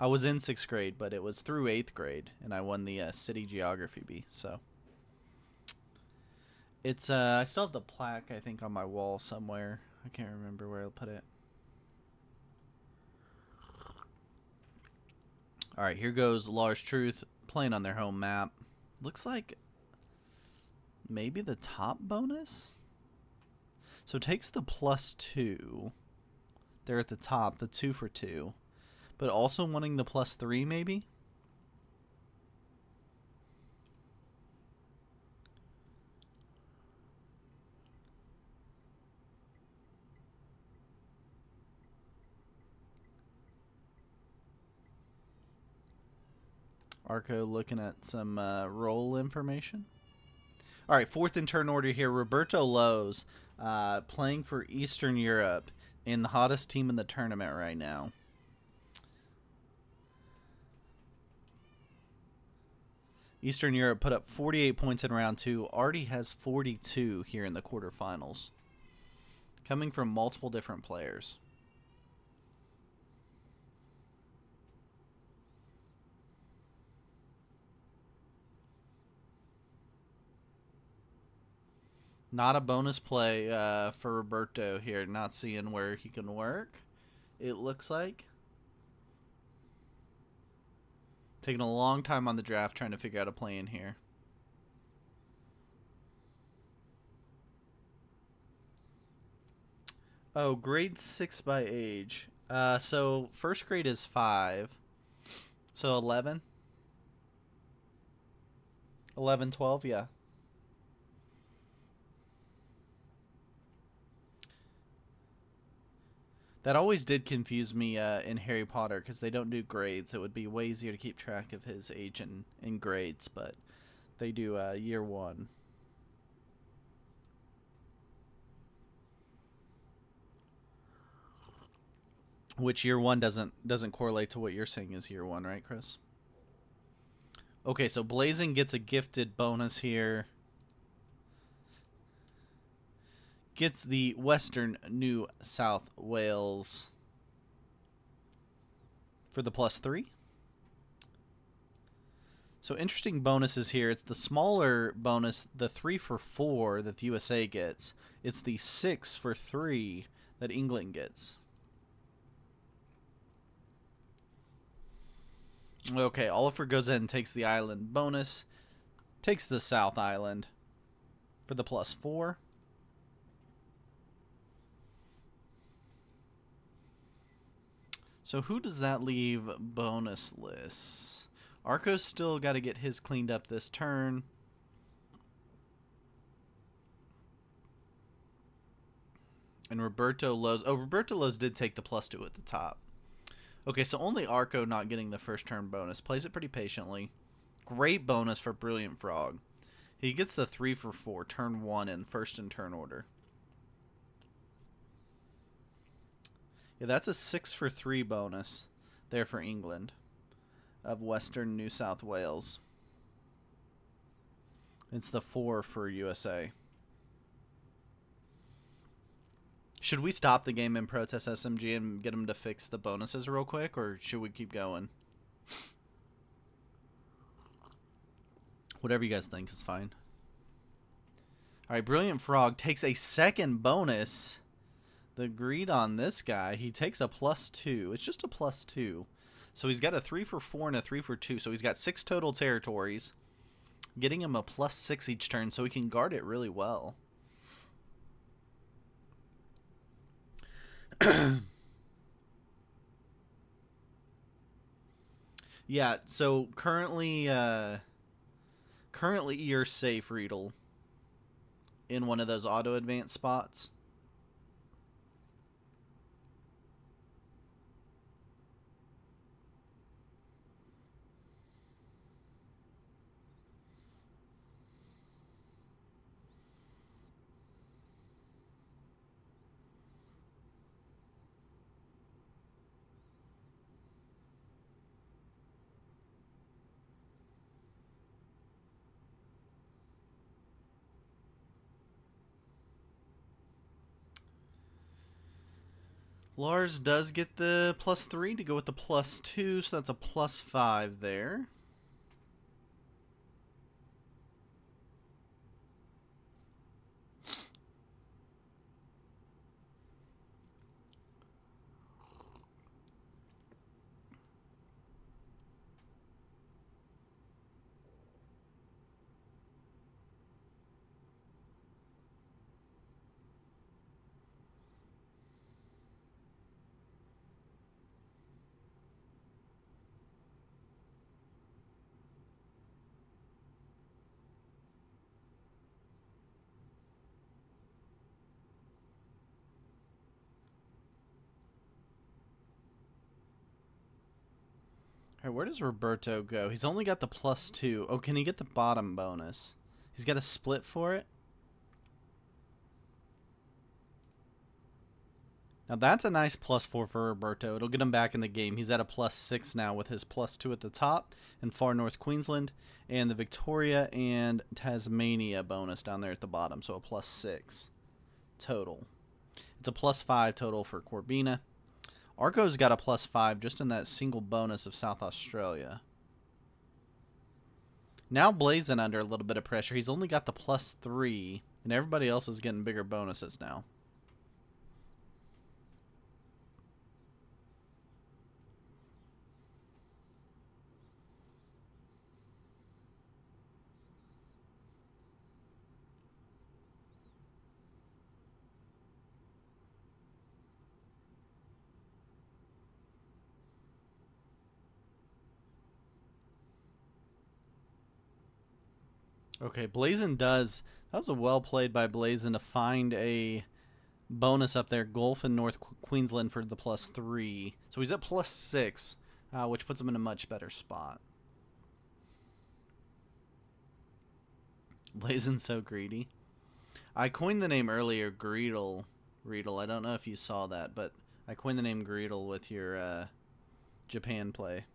was in 6th grade, but it was through 8th grade, and I won the city Geography B. So it's, I still have the plaque, I think, on my wall somewhere. I can't remember where I'll put it. All right, here goes Lars Truth playing on their home map. Looks like maybe the top bonus? So it takes the +2. They're at the top, the 2 for 2. But also wanting the +3 maybe? Arco looking at some roll information. All right, fourth in turn order here. Roberto Lowe's playing for Eastern Europe in the hottest team in the tournament right now. Eastern Europe put up 48 points in round 2. Already has 42 here in the quarterfinals. Coming from multiple different players. Not a bonus play for Roberto here. Not seeing where he can work, it looks like. Taking a long time on the draft trying to figure out a play in here. Oh, grade 6 by age. So first grade is 5. So 11? 11, 12, yeah. That always did confuse me in Harry Potter because they don't do grades. It would be way easier to keep track of his age in grades, but they do year 1. Which year 1 doesn't correlate to what you're saying is year 1, right, Chris? Okay, so Blazing gets a gifted bonus here. Gets the Western New South Wales for the +3. So interesting bonuses here. It's the smaller bonus, the 3 for 4 that the USA gets. It's the 6 for 3 that England gets. Okay, Oliver goes in and takes the island bonus. Takes the South Island for the +4. So who does that leave bonusless? Arco's still got to get his cleaned up this turn. And Roberto Lowe's... Oh, Roberto Lowe's did take the +2 at the top. Okay, so only Arco not getting the first turn bonus. Plays it pretty patiently. Great bonus for Brilliant Frog. He gets the 3 for 4, turn 1 in first in turn order. Yeah, that's a 6 for 3 bonus there for England of Western New South Wales. It's the 4 for USA. Should we stop the game and protest SMG and get them to fix the bonuses real quick, or should we keep going? Whatever you guys think is fine. Alright, Brilliant Frog takes a second bonus. The greed on this guy, he takes a +2. It's just a +2. So he's got a 3 for 4 and a 3 for 2. So he's got 6 total territories. Getting him a +6 each turn so he can guard it really well. Yeah, so currently you're safe, Riedel, in one of those auto advance spots. Lars does get the +3 to go with the +2, so that's a +5 there. Alright, where does Roberto go? He's only got the +2. Oh, can he get the bottom bonus? He's got a split for it? Now that's a nice +4 for Roberto. It'll get him back in the game. He's at a +6 now with his +2 at the top in far north Queensland, and the Victoria and Tasmania bonus down there at the bottom, so a +6 total. It's a +5 total for Corbina. Arco's got a +5 just in that single bonus of South Australia. Now Blazin under a little bit of pressure. He's only got the +3, and everybody else is getting bigger bonuses now. Okay, Blazin does. That was a well played by Blazin to find a bonus up there. Gulf and North Queensland for the +3. So he's at +6, which puts him in a much better spot. Blazin's so greedy. I coined the name earlier, Greedle. Greedle. I don't know if you saw that, but I coined the name Greedle with your Japan play.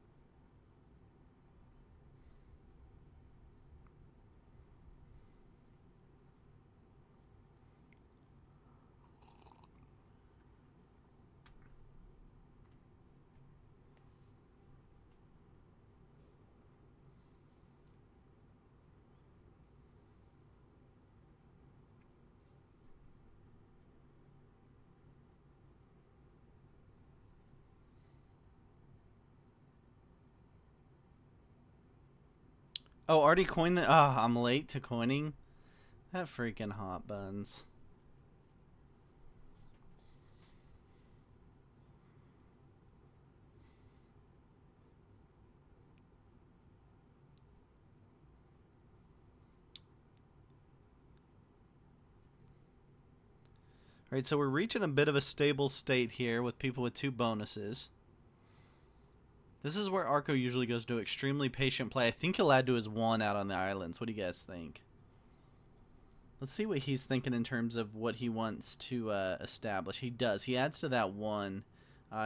Oh, already coined the... Ah, I'm late to coining. That freaking hot buns. Alright, so we're reaching a bit of a stable state here with people with 2 bonuses. This is where Arco usually goes to extremely patient play. I think he'll add to his 1 out on the islands. What do you guys think? Let's see what he's thinking in terms of what he wants to establish. He does. He adds to that 1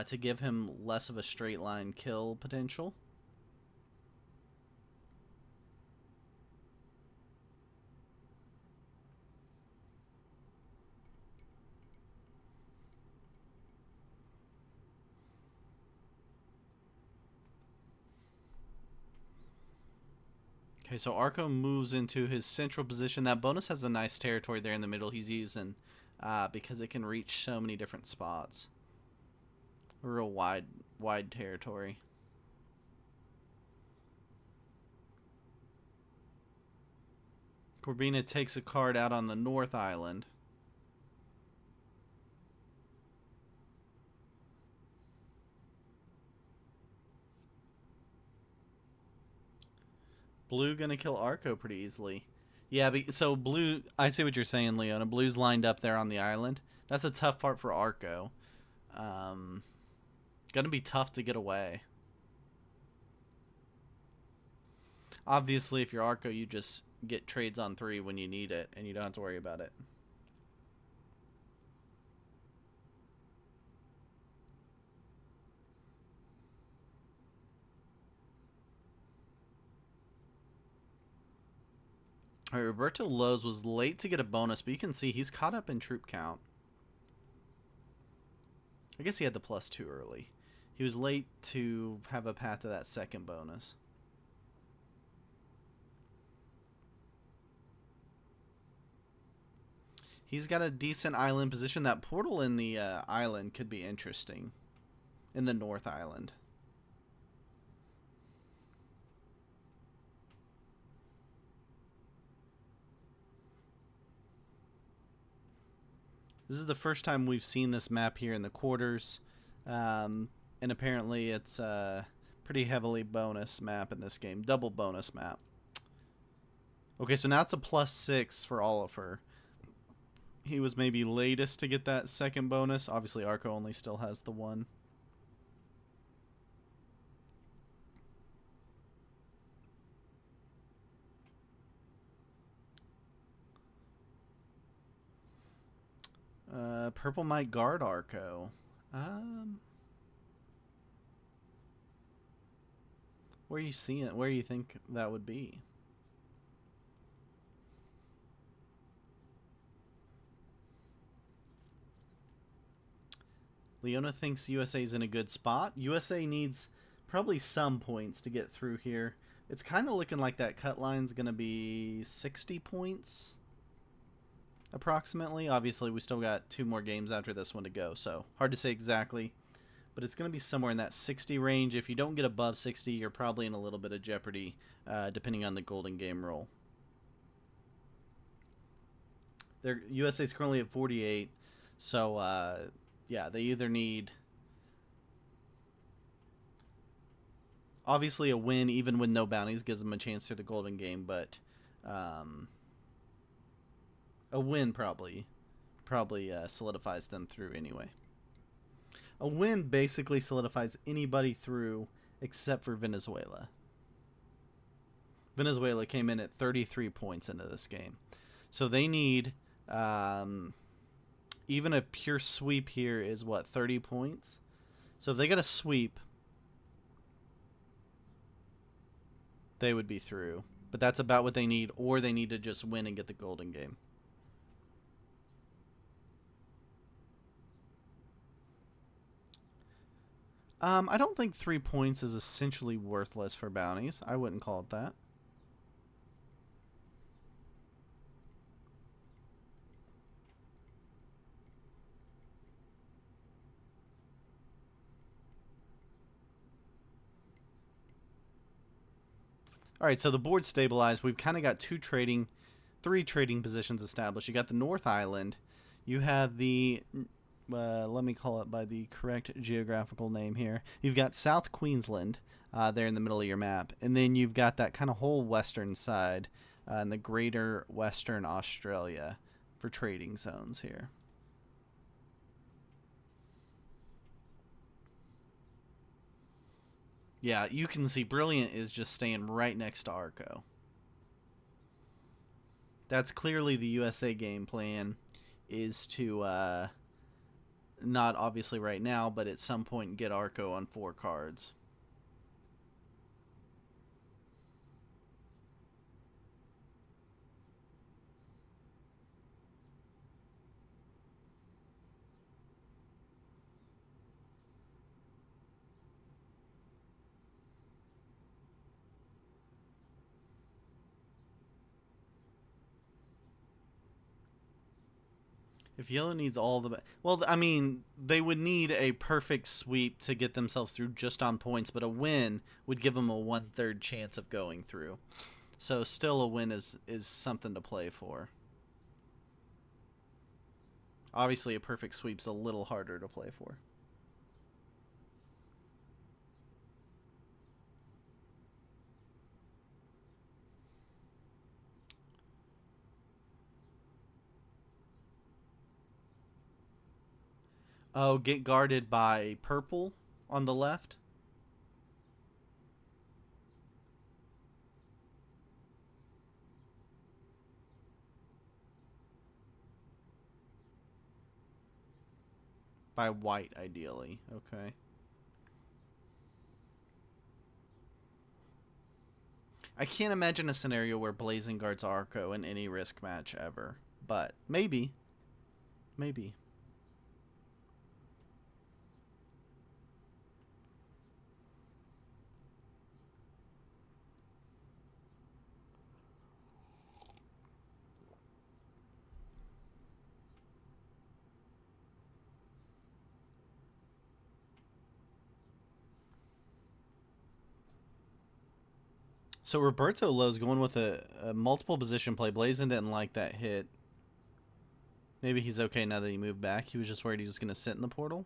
to give him less of a straight line kill potential. Okay, so Arco moves into his central position. That bonus has a nice territory there in the middle he's using because it can reach so many different spots. A real wide territory. Corbina takes a card out on the North Island. Blue gonna kill Arco pretty easily. Yeah, so Blue, I see what you're saying, Leona. Blue's lined up there on the island. That's a tough part for Arco. Gonna be tough to get away. Obviously, if you're Arco, you just get trades on 3 when you need it, and you don't have to worry about it. All right, Roberto Lowe's was late to get a bonus, but you can see he's caught up in troop count. I guess he had the +2 early. He was late to have a path to that second bonus. He's got a decent island position. That portal in the island could be interesting. In the North Island. This is the first time we've seen this map here in the quarters. And apparently it's a pretty heavily bonus map in this game. Double bonus map. Okay, so now it's a +6 for Oliver. He was maybe latest to get that second bonus. Obviously, Arco only still has the 1. Purple might guard Arco. Where are you seeing it? Where do you think that would be? Leona thinks USA's in a good spot. USA needs probably some points to get through here. It's kind of looking like that cut line's going to be 60 points. Approximately. Obviously, we still got 2 more games after this one to go, so hard to say exactly. But it's going to be somewhere in that 60 range. If you don't get above 60, you're probably in a little bit of jeopardy, depending on the golden game roll. USA's currently at 48, so yeah, they either need obviously a win, even with no bounties, gives them a chance for the golden game, but a win probably solidifies them through anyway. A win basically solidifies anybody through except for Venezuela. Venezuela came in at 33 points into this game. So they need, even a pure sweep here is what, 30 points? So if they get a sweep, they would be through. But that's about what they need, or they need to just win and get the golden game. I don't think 3 points is essentially worthless for bounties. I wouldn't call it that. All right, so the board's stabilized. We've kind of got 3 trading positions established. You got the North Island. You have the let me call it by the correct geographical name here. You've got South Queensland there in the middle of your map. And then you've got that kind of whole western side in the greater Western Australia for trading zones here. Yeah, you can see Brilliant is just staying right next to Arco. That's clearly the USA game plan, is to not obviously right now, but at some point get Arco on 4 cards. If yellow needs all the... Well, I mean, they would need a perfect sweep to get themselves through just on points, but a win would give them a 1/3 chance of going through. So still a win is something to play for. Obviously, a perfect sweep's a little harder to play for. Oh, get guarded by purple on the left? By white, ideally. Okay. I can't imagine a scenario where Blazing guards Arco in any risk match ever. But maybe. Maybe. So Roberto Lowe's going with a multiple position play. Blazin didn't like that hit. Maybe he's okay now that he moved back. He was just worried he was going to sit in the portal.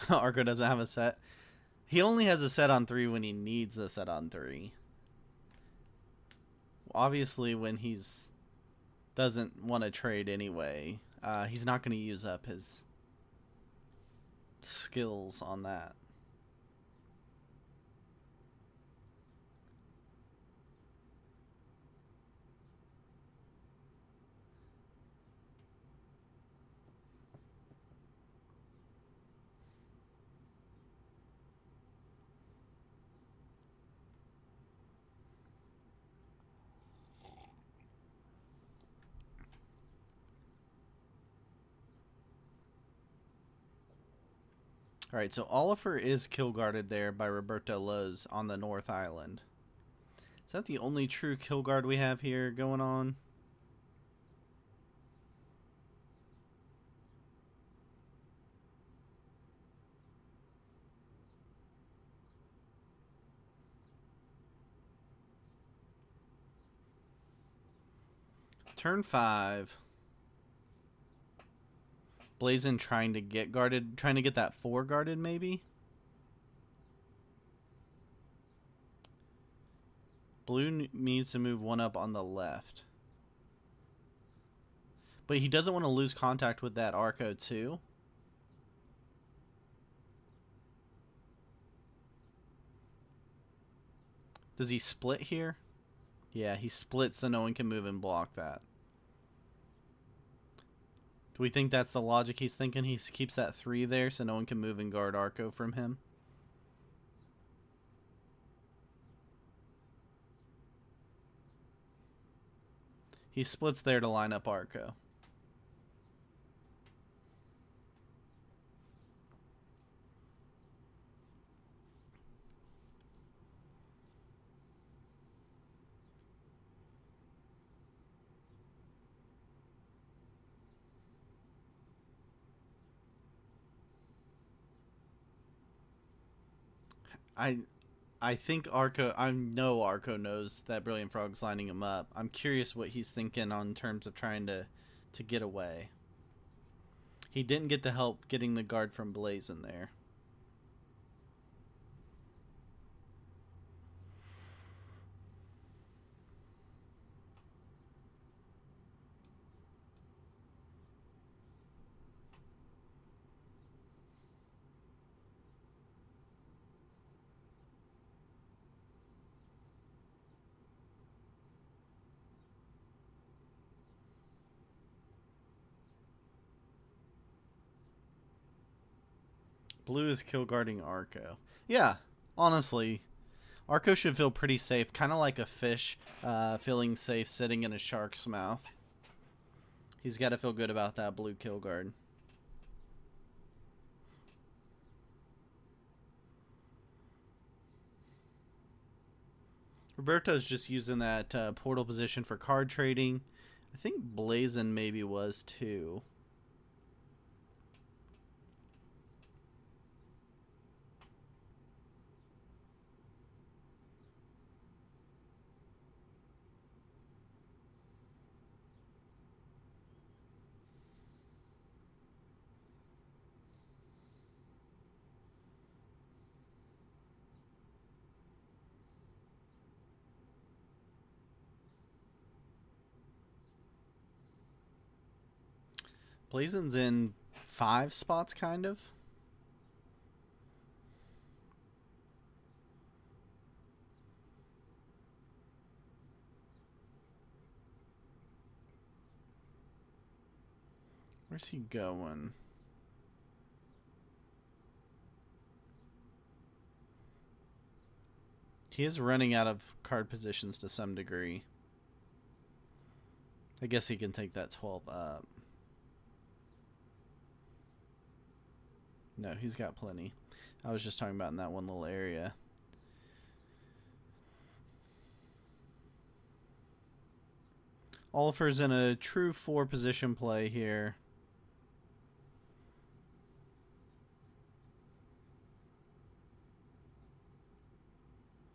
Arco doesn't have a set. He only has a set on 3 when he needs a set on 3. Obviously, when he's doesn't want to trade anyway, he's not going to use up his skills on that. Alright, so Oliver is kill guarded there by Roberto Lowe's on the North Island. Is that the only true kill guard we have here going on? Turn 5. Blazin trying to get guarded, trying to get that 4 guarded maybe? Blue needs to move 1 up on the left. But he doesn't want to lose contact with that Arco too. Does he split here? Yeah, he splits so no one can move and block that. Do we think that's the logic he's thinking? He keeps that 3 there so no one can move and guard Arco from him? He splits there to line up Arco. I think Arco... I know Arco knows that Brilliant Frog's lining him up. I'm curious what he's thinking on terms of trying to get away. He didn't get the help getting the guard from Blazin there. Blue is kill guarding Arco. Yeah, honestly, Arco should feel pretty safe, kind of like a fish feeling safe sitting in a shark's mouth. He's got to feel good about that blue kill guard. Roberto's just using that portal position for card trading. I think Blazin maybe was too. Blazin's in 5 spots, kind of. Where's he going? He is running out of card positions to some degree. I guess he can take that 12 up. No, he's got plenty. I was just talking about in that one little area. Oliver's in a true 4 position play here.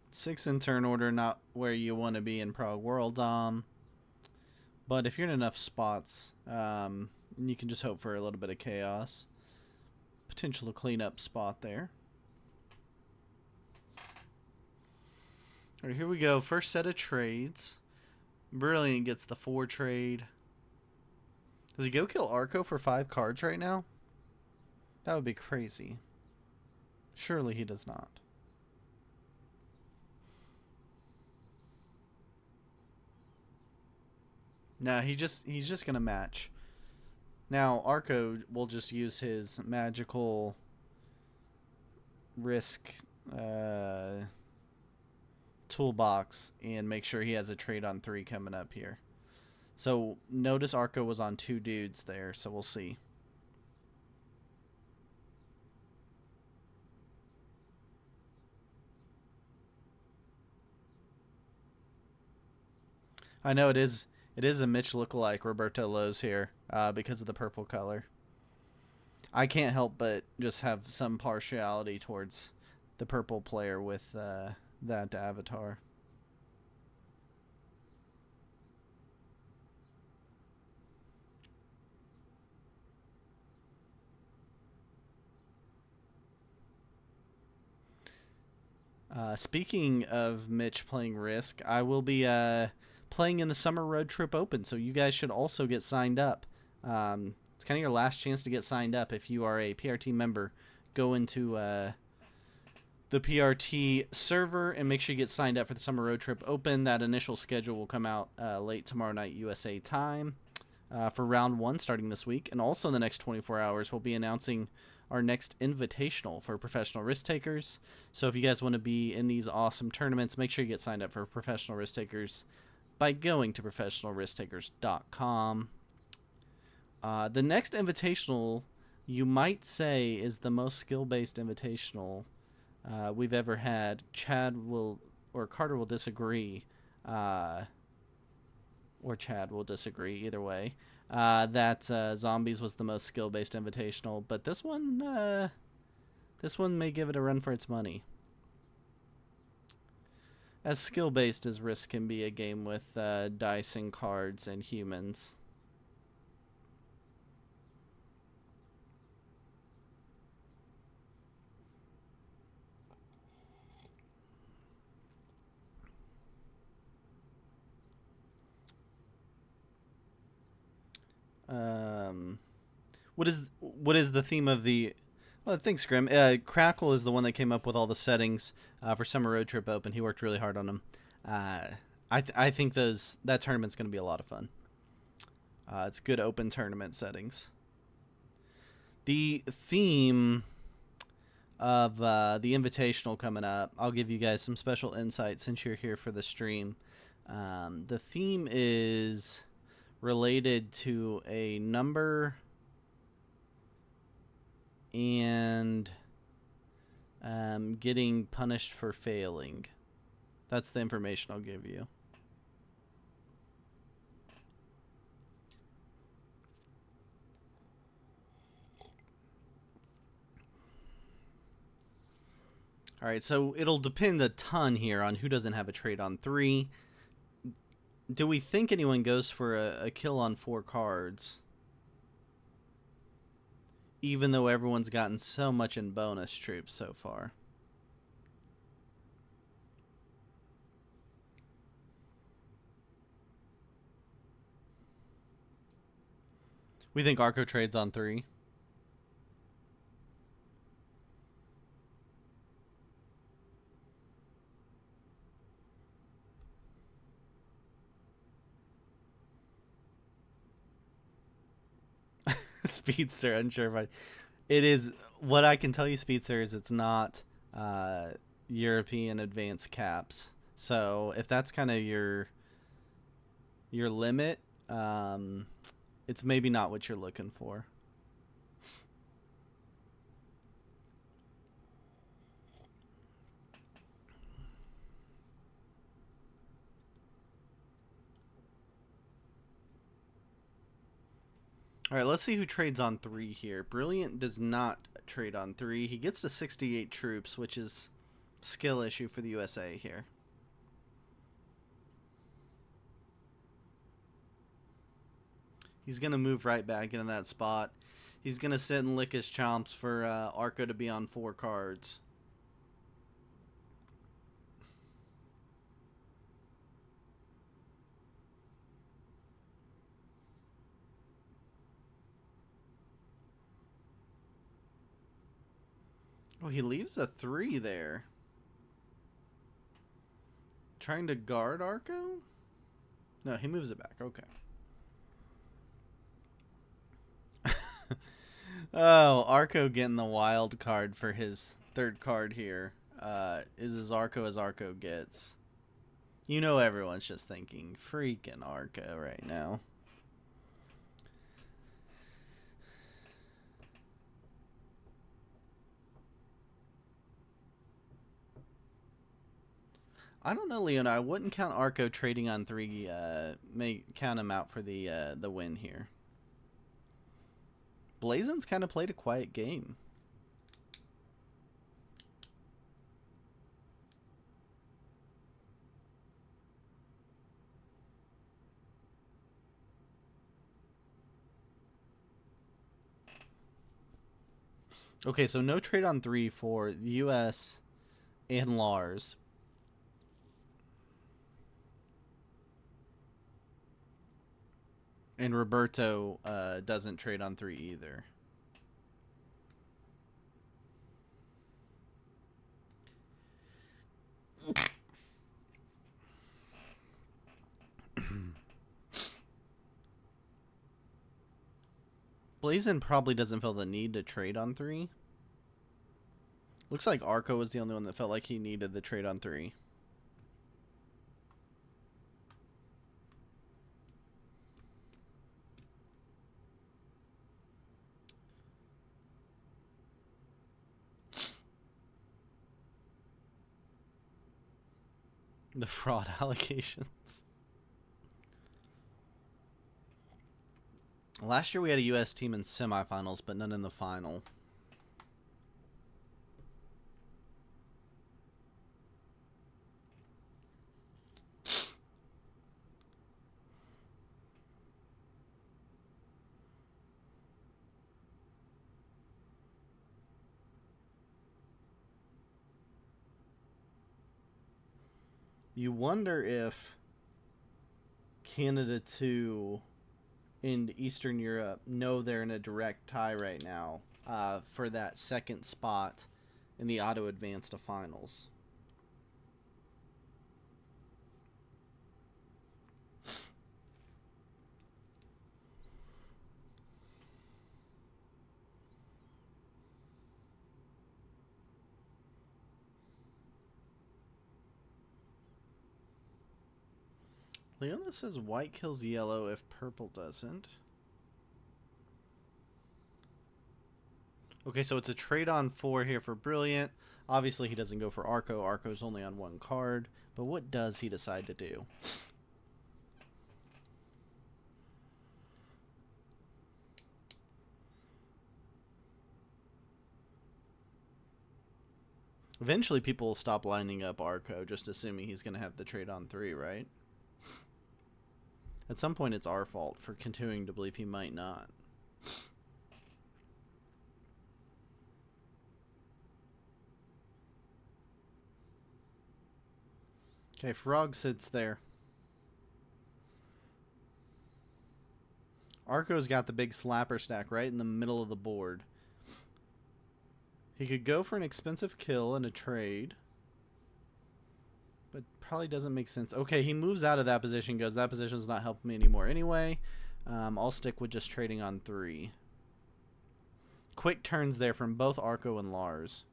6 in turn order, not where you want to be in Prague World Dom. But if you're in enough spots, you can just hope for a little bit of chaos. Potential to clean up spot there. All right, here we go. First set of trades. Brilliant gets the 4 trade. Does he go kill Arco for 5 cards right now? That would be crazy. Surely he does not. No, he's just gonna match. Now Arco will just use his magical risk toolbox and make sure he has a trade on 3 coming up here. So notice Arco was on 2 dudes there, so we'll see. I know it is a Mitch lookalike, Roberto Lowe's here, because of the purple color. I can't help but just have some partiality towards the purple player with that avatar. Speaking of Mitch playing Risk, I will be playing in the Summer Road Trip Open, so you guys should also get signed up. It's kind of your last chance to get signed up if you are a PRT member. Go into the PRT server and make sure you get signed up for the Summer Road Trip Open. That initial schedule will come out late tomorrow night USA time for round 1 starting this week. And also in the next 24 hours, we'll be announcing our next invitational for professional risk takers. So if you guys want to be in these awesome tournaments, make sure you get signed up for professional risk takers by going to professionalrisktakers.com. The next invitational, you might say, is the most skill-based invitational we've ever had. Carter will disagree, or Chad will disagree, either way, that Zombies was the most skill-based invitational, but this one may give it a run for its money. As skill-based as Risk can be, a game with dice and cards and humans. What is the theme of the... Well, thanks, Grim. Crackle is the one that came up with all the settings for Summer Road Trip Open. He worked really hard on them. I think that tournament's going to be a lot of fun. It's good open tournament settings. The theme... of the Invitational coming up. I'll give you guys some special insight since you're here for the stream. The theme is related to a number and getting punished for failing. That's the information I'll give you. All right, so it'll depend a ton here on who doesn't have a trade on 3. Do we think anyone goes for a kill on 4 cards? Even though everyone's gotten so much in bonus troops so far. We think Arco trades on 3. Speedster, unsure if it is. What I can tell you, Speedster, is it's not European advanced caps. So if that's kind of your limit, it's maybe not what you're looking for. All right, let's see who trades on 3 here. Brilliant does not trade on 3. He gets to 68 troops, which is a skill issue for the USA here. He's going to move right back into that spot. He's going to sit and lick his chomps for Arco to be on 4 cards. Oh, he leaves a 3 there. Trying to guard Arco? No, he moves it back. Okay. Oh, Arco getting the wild card for his 3rd card here. Is as Arco gets. You know everyone's just thinking, freaking Arco right now. I don't know, Leona. I wouldn't count Arco trading on 3. May count him out for the win here. Blazon's kind of played a quiet game. Okay, so no trade on 3 for the US and Lars. And Roberto doesn't trade on 3 either. Blazon probably doesn't feel the need to trade on 3. Looks like Arco was the only one that felt like he needed the trade on 3. The fraud allegations. Last year we had a US team in semifinals, but none in the final. You wonder if Canada 2 and Eastern Europe know they're in a direct tie right now for that 2nd spot in the auto advance to finals. Leona says white kills yellow if purple doesn't. Okay, so it's a trade on 4 here for Brilliant. Obviously, he doesn't go for Arco. Arco's only on 1 card. But what does he decide to do? Eventually, people will stop lining up Arco, just assuming he's going to have the trade on 3, right? At some point, it's our fault for continuing to believe he might not. Okay, Frog sits there. Arco's got the big slapper stack right in the middle of the board. He could go for an expensive kill and a trade. But probably doesn't make sense. Okay, he moves out of that position, goes, that position's not helping me anymore anyway. I'll stick with just trading on 3. Quick turns there from both Arco and Lars.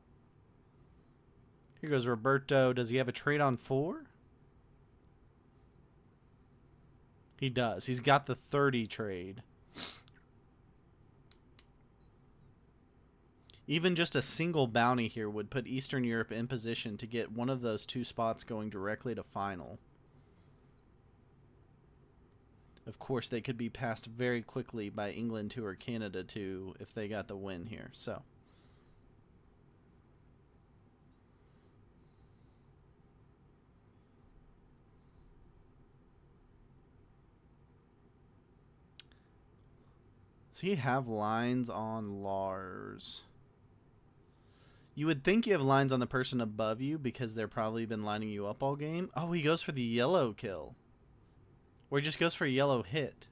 Here goes Roberto. Does he have a trade on 4? He does. He's got the 30 trade. Even just a single bounty here would put Eastern Europe in position to get one of those 2 spots going directly to final. Of course, they could be passed very quickly by England 2 or Canada 2 if they got the win here. So does he have lines on Lars? You would think you have lines on the person above you because they're probably been lining you up all game. Oh, he goes for the yellow kill. Or he just goes for a yellow hit.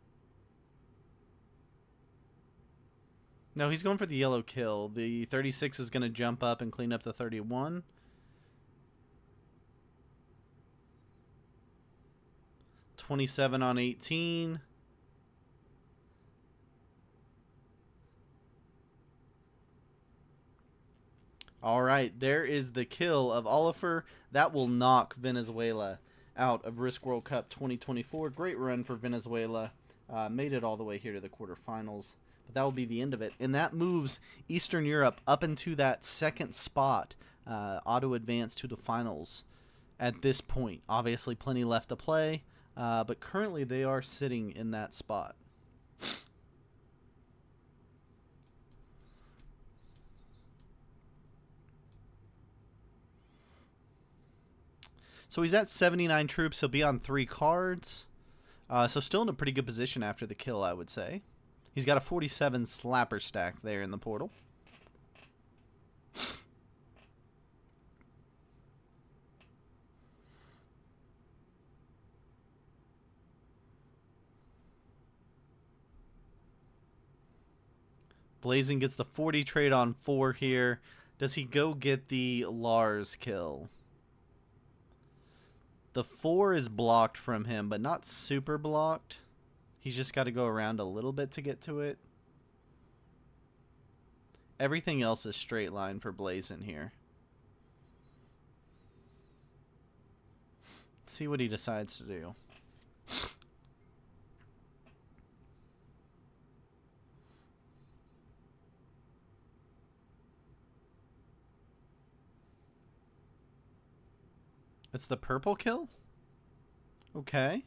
No, he's going for the yellow kill. The 36 is going to jump up and clean up the 31. $27 on 18. All right, there is the kill of Oliver. That will knock Venezuela out of Risk World Cup 2024. Great run for Venezuela. Made it all the way here to the quarterfinals. But that will be the end of it. And that moves Eastern Europe up into that second spot. Auto advance to the finals at this point. Obviously, plenty left to play. But currently, they are sitting in that spot. So he's at 79 troops. He'll be on 3 cards. So still in a pretty good position after the kill, I would say. He's got a 47 slapper stack there in the portal. Blazing gets the 40 trade on 4 here. Does he go get the Lars kill? The 4 is blocked from him, but not super blocked. He's just got to go around a little bit to get to it. Everything else is straight line for Blazin here. Let's see what he decides to do. It's the purple kill? Okay.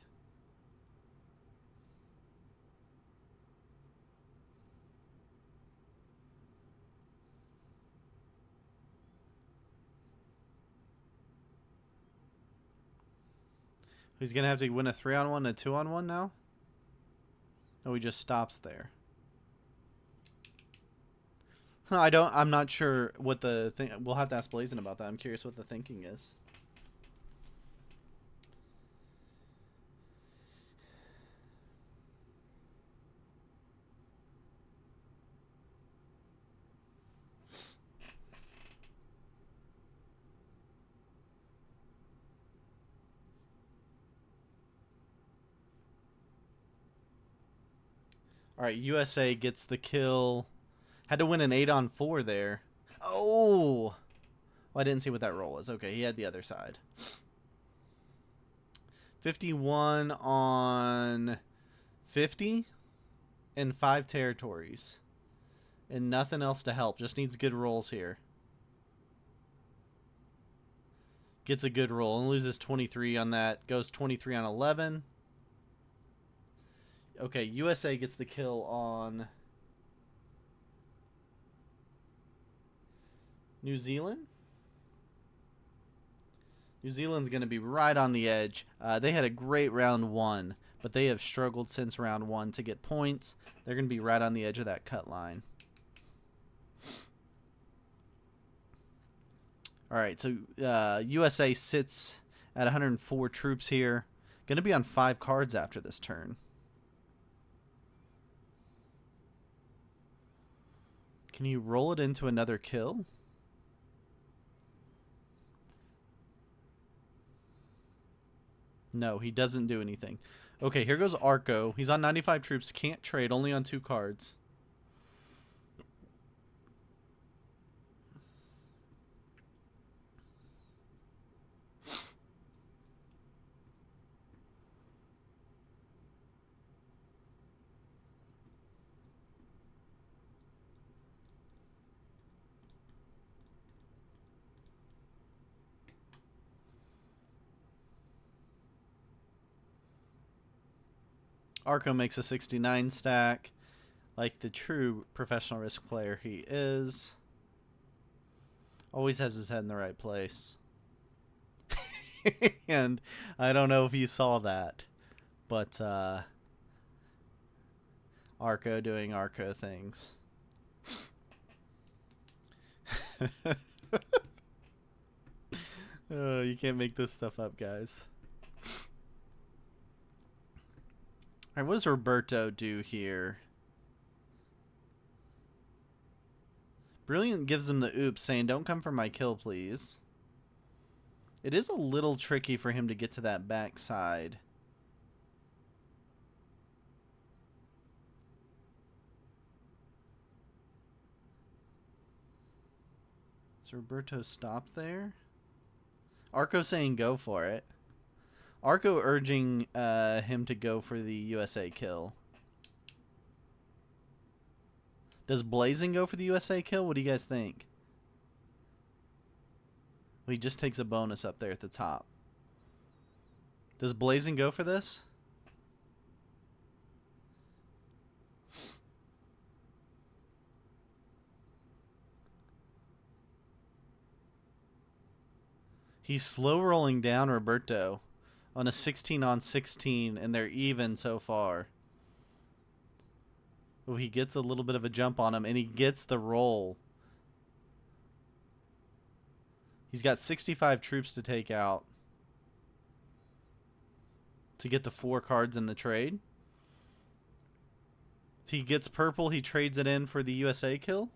He's going to have to win a 3-on-1 and a 2-on-1 now? No, he just stops there. I'm not sure what the thing... We'll have to ask Blazin about that. I'm curious what the thinking is. All right, USA gets the kill. Had to win an 8-on-4 there. Oh! Well, I didn't see what that roll was. Okay, he had the other side. 51 on 50 and 5 territories. And nothing else to help. Just needs good rolls here. Gets a good roll and loses 23 on that. Goes 23 on 11. Okay, USA gets the kill on New Zealand. New Zealand's going to be right on the edge. They had a great round 1, but they have struggled since round 1 to get points. They're going to be right on the edge of that cut line. All right, so USA sits at 104 troops here. Going to be on 5 cards after this turn. Can you roll it into another kill? No, he doesn't do anything. Okay, here goes Arco. He's on 95 troops. Can't trade, only on 2 cards. Arco makes a 69 stack, like the true professional Risk player he is. Always has his head in the right place. And I don't know if you saw that, but Arco doing Arco things. Oh, you can't make this stuff up, guys. Alright, what does Roberto do here? Brilliant gives him the oops, saying, don't come for my kill, please. It is a little tricky for him to get to that backside. Does Roberto stop there? Arco saying go for it. Arco urging him to go for the USA kill. Does Blazing go for the USA kill? What do you guys think? Well, he just takes a bonus up there at the top. Does Blazing go for this? He's slow rolling down Roberto on a 16 on 16, and they're even so far. Oh, he gets a little bit of a jump on him, and he gets the roll. He's got 65 troops to take out to get the 4 cards in the trade. If he gets purple, he trades it in for the USA kill.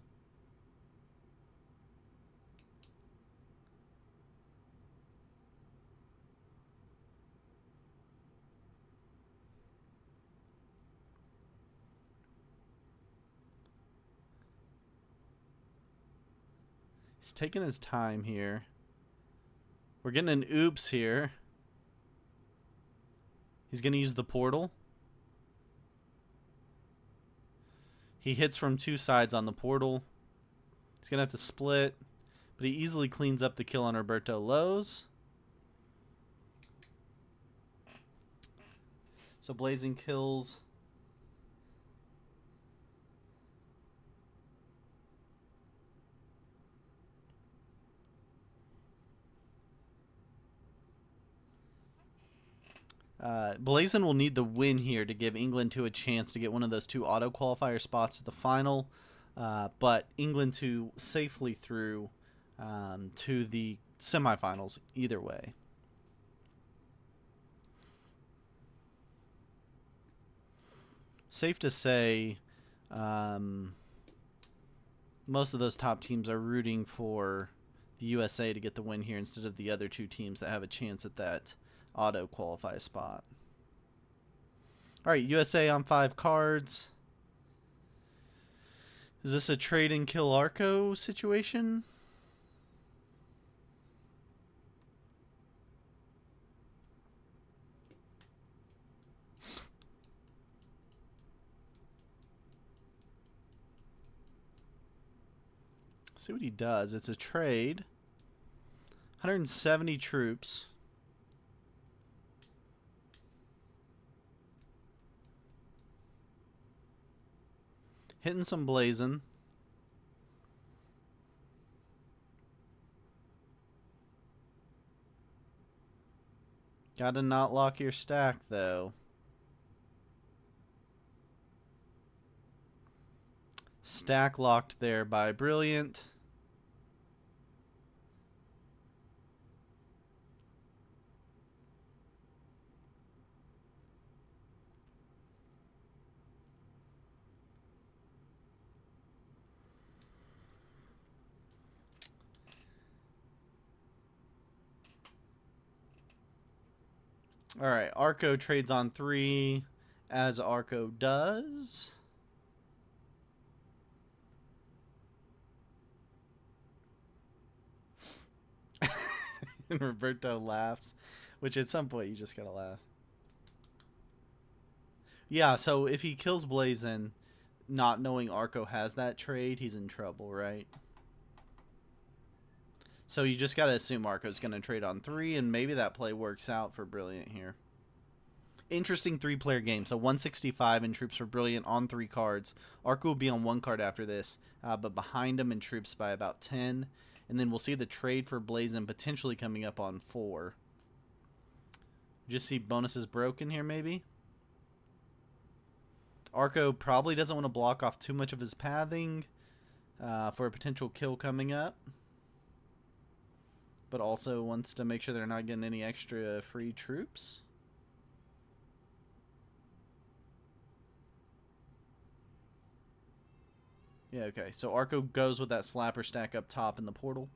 He's taking his time here. We're getting an oops here. He's going to use the portal. He hits from 2 sides on the portal. He's going to have to split, but he easily cleans up the kill on Roberto Lowe's. So Blazing kills. Blazin will need the win here to give England a chance to get one of those 2 auto qualifier spots at the final, but England safely through to the semifinals either way. Safe to say, most of those top teams are rooting for the USA to get the win here instead of the other 2 teams that have a chance at that auto qualify spot. All right, USA on 5 cards. Is this a trade and kill Arco situation? See what he does. It's a trade. 170 troops. Hitting some blazing. Gotta not lock your stack, though. Stack locked there by Brilliant. All right, Arco trades on 3, as Arco does. And Roberto laughs, which at some point you just gotta laugh. Yeah, so if he kills Blazin, not knowing Arco has that trade, he's in trouble, right? So you just gotta assume Arco's gonna trade on 3, and maybe that play works out for Brilliant here. Interesting 3-player game. So 165 in troops for Brilliant on 3 cards. Arco will be on 1 card after this, but behind him in troops by about 10. And then we'll see the trade for Blazin potentially coming up on 4. Just see bonuses broken here, maybe. Arco probably doesn't want to block off too much of his pathing for a potential kill coming up. But also wants to make sure they're not getting any extra free troops. Yeah, okay. So Arco goes with that slapper stack up top in the portal.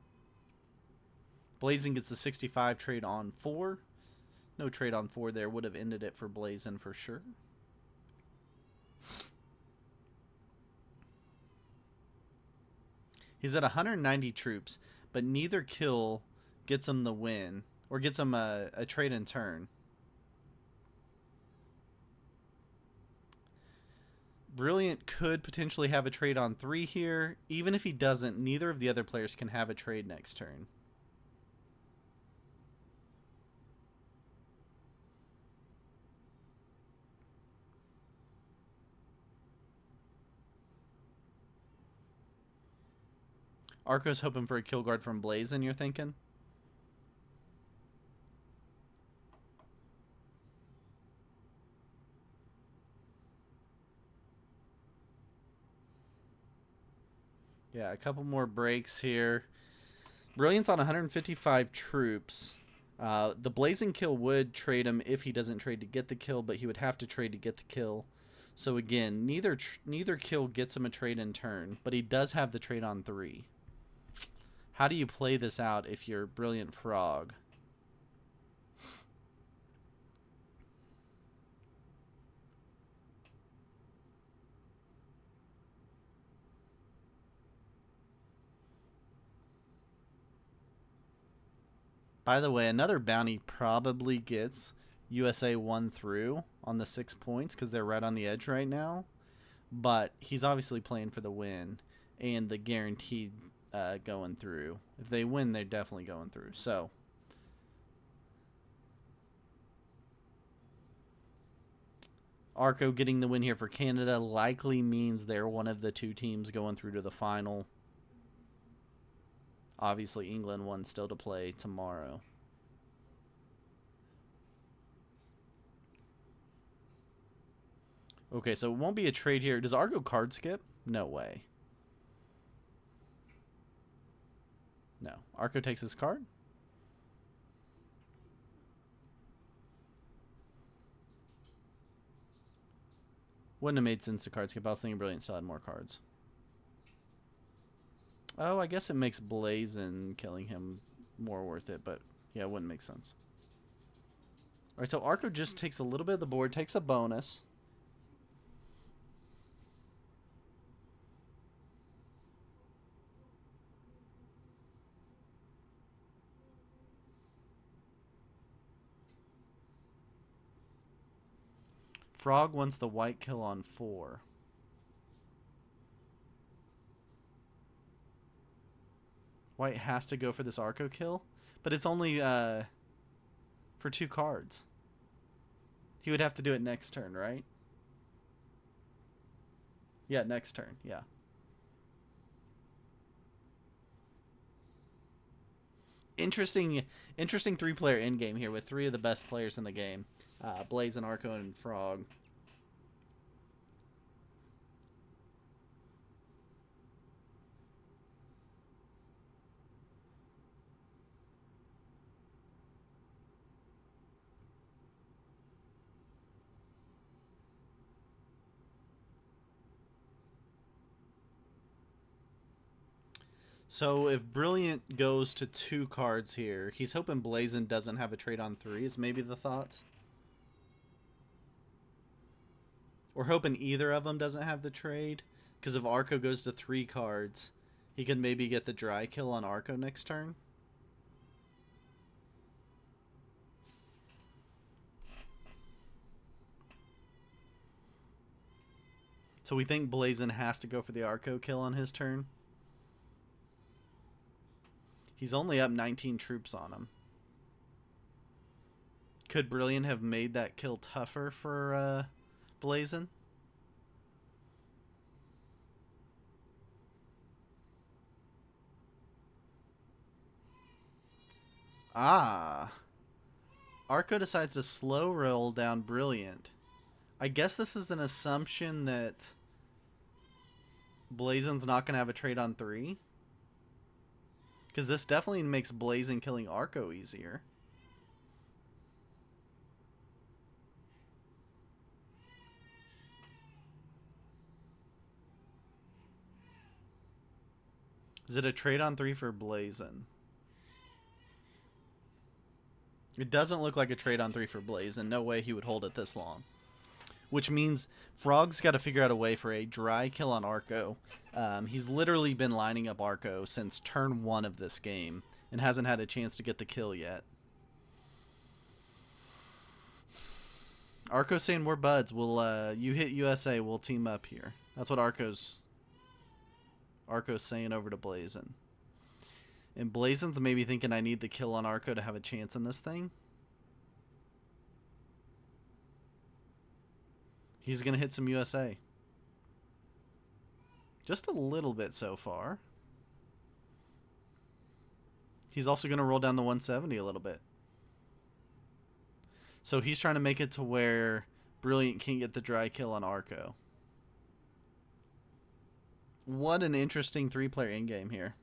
Blazin gets the 65 trade on 4. No trade on 4 there. Would have ended it for Blazin for sure. He's at 190 troops, but neither kill gets him the win. Or gets him a trade in turn. Brilliant could potentially have a trade on 3 here. Even if he doesn't, neither of the other players can have a trade next turn. Arco's hoping for a kill guard from Blazin, you're thinking? Yeah, a couple more breaks here. Brilliant's on 155 troops. The Blazing kill would trade him if he doesn't trade to get the kill, but he would have to trade to get the kill. So again, neither kill gets him a trade in turn, but he does have the trade on 3. How do you play this out if you're Brilliant Frog? By the way, another bounty probably gets USA 1 through on the 6 points because they're right on the edge right now. But he's obviously playing for the win and the guaranteed going through. If they win, they're definitely going through. So Arco getting the win here for Canada likely means they're one of the 2 teams going through to the final. Obviously, England one still to play tomorrow. Okay, so it won't be a trade here. Does Arco card skip? No way. No. Arco takes his card. Wouldn't have made sense to card skip. I was thinking Brilliant still had more cards. Oh, I guess it makes Blazin killing him more worth it, but yeah, it wouldn't make sense. Alright, so Arco just takes a little bit of the board, takes a bonus. Frog wants the white kill on 4. White has to go for this Arco kill, but it's only for 2 cards. He would have to do it next turn, right? Yeah, next turn. Yeah. Interesting 3-player endgame here with 3 of the best players in the game. Blazin, Arco, and Frog. So if Brilliant goes to 2 cards here, he's hoping Blazin doesn't have a trade on 3 is maybe the thoughts. We're hoping either of them doesn't have the trade, because if Arco goes to 3 cards, he could maybe get the dry kill on Arco next turn. So we think Blazin has to go for the Arco kill on his turn. He's only up 19 troops on him. Could Brilliant have made that kill tougher for Blazin? Ah. Arco decides to slow roll down Brilliant. I guess this is an assumption that Blazin's not going to have a trade on 3. Because this definitely makes Blazin killing Arco easier. Is it a trade on 3 for Blazin? It doesn't look like a trade on 3 for Blazin. No way he would hold it this long. Which means Frog's got to figure out a way for a dry kill on Arco. He's literally been lining up Arco since turn 1 of this game and hasn't had a chance to get the kill yet. Arco's saying we're buds. We'll you hit USA, we'll team up here. That's what Arco's saying over to Blazin. And Blazin's maybe thinking I need the kill on Arco to have a chance in this thing. He's going to hit some USA. Just a little bit so far. He's also going to roll down the 170 a little bit. So he's trying to make it to where Brilliant can't get the dry kill on Arco. What an interesting 3-player endgame here.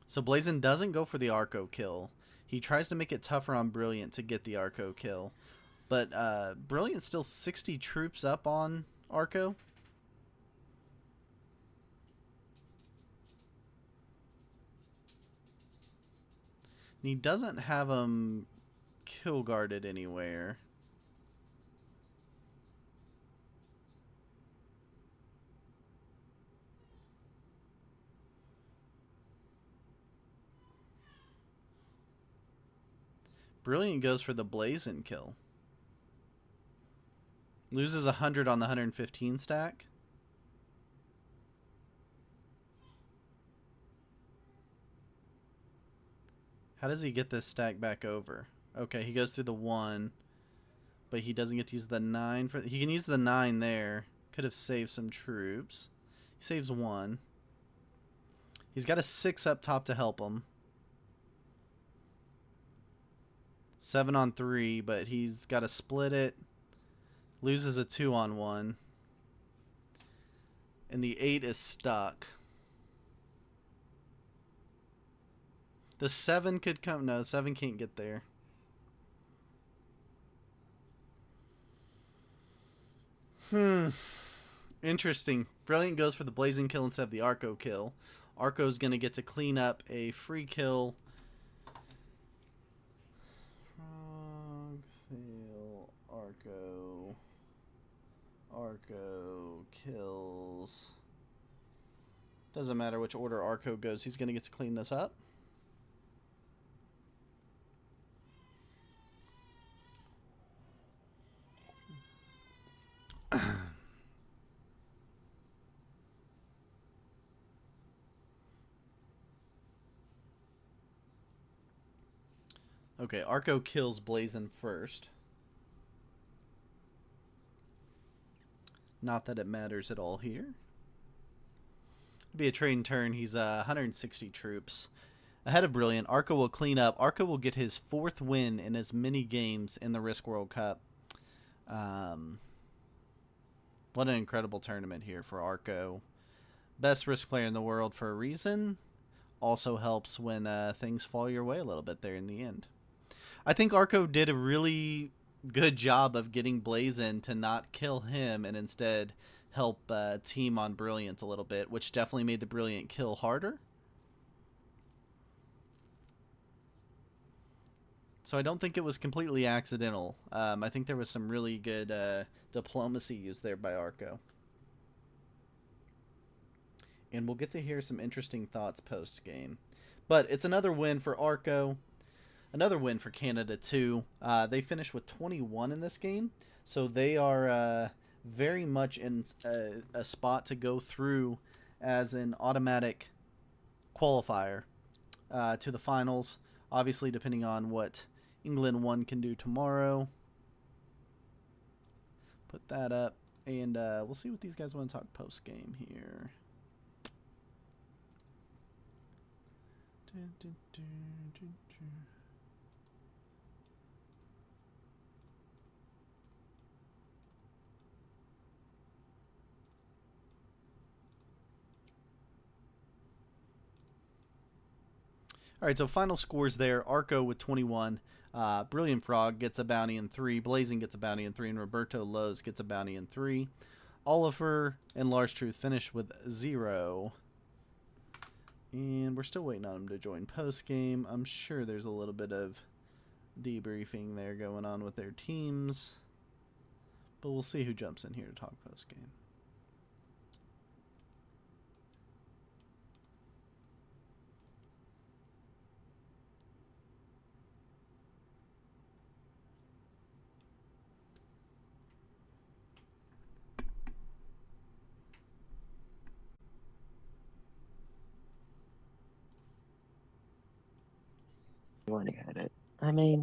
So Blazin doesn't go for the Arco kill. He tries to make it tougher on Brilliant to get the Arco kill. But Brilliant's still 60 troops up on Arco. And he doesn't have him kill guarded anywhere. Brilliant goes for the Blazin kill. Loses 100 on the 115 stack. How does he get this stack back over? Okay, he goes through the 1, but he doesn't get to use the 9 for. He can use the 9 there. Could have saved some troops. He saves 1. He's got a 6 up top to help him. 7 on 3, but he's got to split it. Loses a 2 on 1. And the 8 is stuck. The 7 could come. No, 7 can't get there. Interesting. Brilliant goes for the Blazing kill instead of the Arco kill. Arco's going to get to clean up a free kill. Frog, fail, Arco. Arco kills. Doesn't matter which order Arco goes, he's going to get to clean this up. Okay, Arco kills Blazin first. Not that it matters at all here. It'll be a trade and turn. He's 160 troops. Ahead of Brilliant, Arco will clean up. Arco will get his 4th win in as many games in the Risk World Cup. What an incredible tournament here for Arco. Best Risk player in the world for a reason. Also helps when things fall your way a little bit there in the end. I think Arco did a really good job of getting Blazin to not kill him and instead help team on Brilliant a little bit, which definitely made the Brilliant kill harder. So I don't think it was completely accidental. I think there was some really good diplomacy used there by Arco. And we'll get to hear some interesting thoughts post-game. But it's another win for Arco. Another win for Canada, too. They finished with 21 in this game. So they are very much in a spot to go through as an automatic qualifier to the finals. Obviously, depending on what England 1 can do tomorrow. Put that up. And we'll see what these guys want to talk post-game here. All right, so final scores there. Arco with 21. Brilliant Frog gets a bounty in 3. Blazing gets a bounty in 3. And Roberto Lowe's gets a bounty in 3. Oliver and Large Truth finish with 0. And we're still waiting on him to join post-game. I'm sure there's a little bit of debriefing there going on with their teams. But we'll see who jumps in here to talk post-game. Want to get it. I mean,